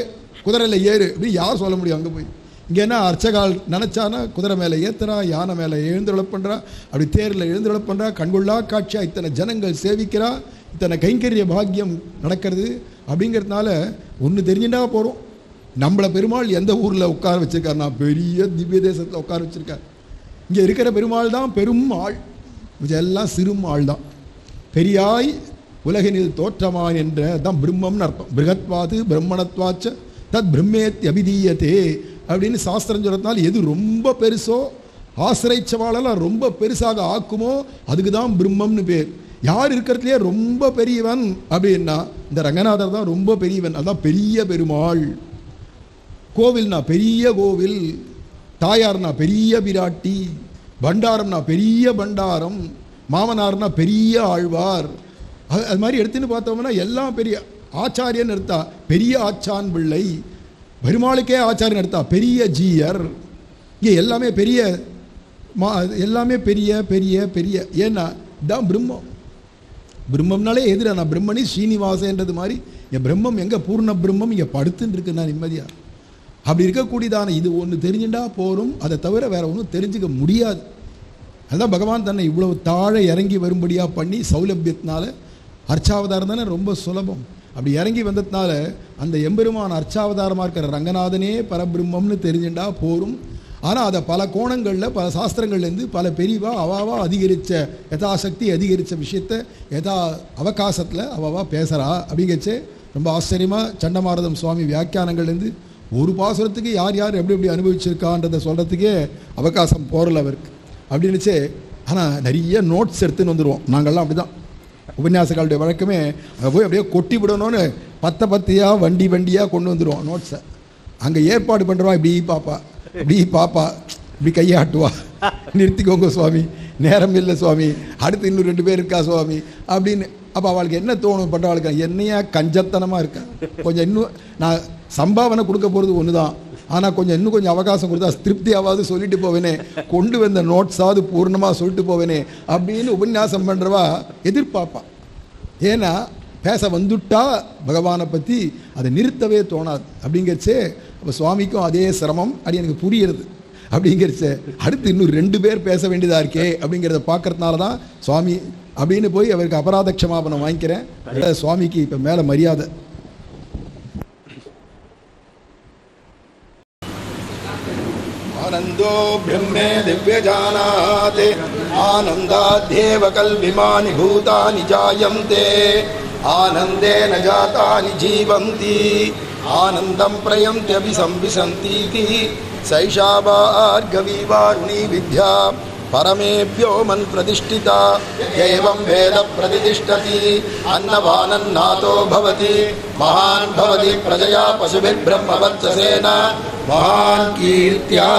குதிரையில் ஏறு அப்படின்னு யார் சொல்ல முடியும்? அங்கே போய் இங்கே என்ன அர்ச்சகால் நினச்சானா குதிரை மேலே ஏற்றுறா, யானை மேலே எழுந்துருள பண்ணுறா, அப்படி தேரில் எழுந்துருள பண்ணுறா, கண்கொள்ளா காட்சியாக இத்தனை ஜனங்கள் சேவிக்கிறா, இத்தனை கைங்கரிய பாக்கியம் நடக்கிறது. அப்படிங்கிறதுனால ஒன்று தெரிஞ்சுட்டா போகிறோம், நம்மளை பெருமாள் எந்த ஊரில் உட்கார வச்சுருக்காருனா பெரிய திவ்ய தேசத்தில் உட்கார வச்சுருக்கார். இங்கே இருக்கிற பெருமாள் தான் பெரும் ஆள், எல்லாம் சிறும் ஆள் தான். பெரியாய் உலகினில் தோற்றமான் என்ற தான் பிரம்மம்னு அர்த்தம். பிருகத்வாது பிரம்மணத்வாச்ச தத் பிரம்மேத்தி அபிதீயத்தே அப்படின்னு சாஸ்திரம் சொல்றதுனால, எது ரொம்ப பெருசோ ஆசிரியச்சவாளெல்லாம் ரொம்ப பெருசாக ஆக்குமோ அதுக்கு தான் பிரம்மம்னு பேர். யார் இருக்கிறதுலையே ரொம்ப பெரியவன் அப்படின்னா இந்த ரங்கநாதர் தான் ரொம்ப பெரியவன், அதுதான் பெரிய பெருமாள். கோவில்னா பெரிய கோவில், தாயார்னா பெரிய பிராட்டி, பண்டாரம்னா பெரிய பண்டாரம், மாமனார்னா பெரிய ஆழ்வார். அது மாதிரி எடுத்துன்னு பார்த்தோம்னா எல்லாம் பெரிய ஆச்சாரியன் எடுத்தா பெரிய ஆச்சான் பிள்ளை, பெருமாளுக்கே ஆச்சாரியன் எடுத்தா பெரிய ஜீயர். இங்கே எல்லாமே பெரிய எல்லாமே பெரிய பெரிய பெரிய. ஏன்னா இதான் பிரம்மம். பிரம்மம்னாலே எதிர நான் பிரம்மனி ஸ்ரீனிவாசன்றது மாதிரி என் பிரம்மம் எங்கே பூர்ண பிரம்மம் இங்கே படுத்துன்னு இருக்கு நான் நிம்மதியாக. அப்படி இருக்கக்கூடியதான இது ஒன்று தெரிஞ்சுட்டா போரும், அதை தவிர வேற ஒன்றும் தெரிஞ்சுக்க முடியாது. அதுதான் பகவான் தன்னை இவ்வளவு தாழ இறங்கி வரும்படியாக பண்ணி சௌலபியத்தினால, அர்ச்சாவதாரம் தானே ரொம்ப சுலபம், அப்படி இறங்கி வந்ததுனால அந்த எம்பெருமான் அர்ச்சாவதாரமாக இருக்கிற ரங்கநாதனே பரபிரம்மம்னு தெரிஞ்சுட்டா போரும். ஆனால் அதை பல கோணங்களில் பல சாஸ்திரங்கள்லேருந்து பல பெரிவா அவாவா அதிகரித்த யதாசக்தி அதிகரித்த விஷயத்தை யதா அவகாசத்தில் அவாவா பேசுகிறா. அப்படிங்கச்சே ரொம்ப ஆச்சரியமாக சண்டமாரதம் சுவாமி வியாக்கியானங்கள்லேருந்து ஒரு பாசுரத்துக்கு யார் யார் எப்படி எப்படி அனுபவிச்சிருக்கான்றதை சொல்கிறதுக்கே அவகாசம் போகல அவருக்கு அப்படின்னுச்சே. ஆனால் நிறைய நோட்ஸ் எடுத்துன்னு வந்துடுவோம் நாங்கள்லாம். அப்படி தான் உபன்யாசங்களுடைய வழக்கமே, அங்கே போய் அப்படியே கொட்டி விடணும்னு பத்தியாக வண்டியாக கொண்டு வந்துடுவோம் நோட்ஸை. அங்கே ஏற்பாடு பண்ணுறோம், இப்படி பாப்பா இப்படி கையாட்டுவா, நிறுத்திக்கோங்க சுவாமி, நேரம் இல்லை சுவாமி, அடுத்து இன்னும் 2 பேர் இருக்கா சுவாமி அப்படின்னு. அப்போ அவளுக்கு என்ன தோணும் பண்ணுறவளுக்கு, என்னையா கஞ்சத்தனமாக இருக்கா, கொஞ்சம் இன்னும் நான் சம்பாவனை கொடுக்க போகிறது ஒன்று தான், ஆனால் இன்னும் கொஞ்சம் அவகாசம் கொடுத்தா திருப்தியாவது சொல்லிட்டு போவேனே, கொண்டு வந்த நோட்ஸாவது பூர்ணமாக சொல்லிட்டு போவேனே அப்படின்னு உபன்யாசம் பண்ணுறவா எதிர்பார்ப்பான். ஏன்னா பேச வந்துட்டா பகவானை பற்றி அதை நிறுத்தவே தோணாது. அப்படிங்கிறச்சே அப்போ சுவாமிக்கும் அதே சிரமம், அது எனக்கு புரியுறது. அப்படிங்கிறச்சே அடுத்து இன்னும் 2 பேர் பேச வேண்டியதாக இருக்கே அப்படிங்கிறத பார்க்கறதுனால தான் சுவாமி அப்படின்னு போய் அவருக்கு அபராத க்ஷமாபணம் வாங்கிக்கிறேன். சுவாமிக்கு இப்போ மேலே மரியாதை. आनंदो ब्रह्मे दिव्यजानाते आनंदाद्येव कल्पिमानि भूतानि जायन्ते आनंदेन जातानि जीवन्ति आनन्दं प्रयन्त्यभिसंविशन्तीति सैषा भार्गवी वारुणी विद्या परमेभ्यो मन् प्रतिष्ठिता एवं वेद प्रतिष्ठति अन्नवानन्नातो भवति महान् भवति प्रजया पशुभिर्ब्रह्मवत्ससेन महान् कीर्त्या।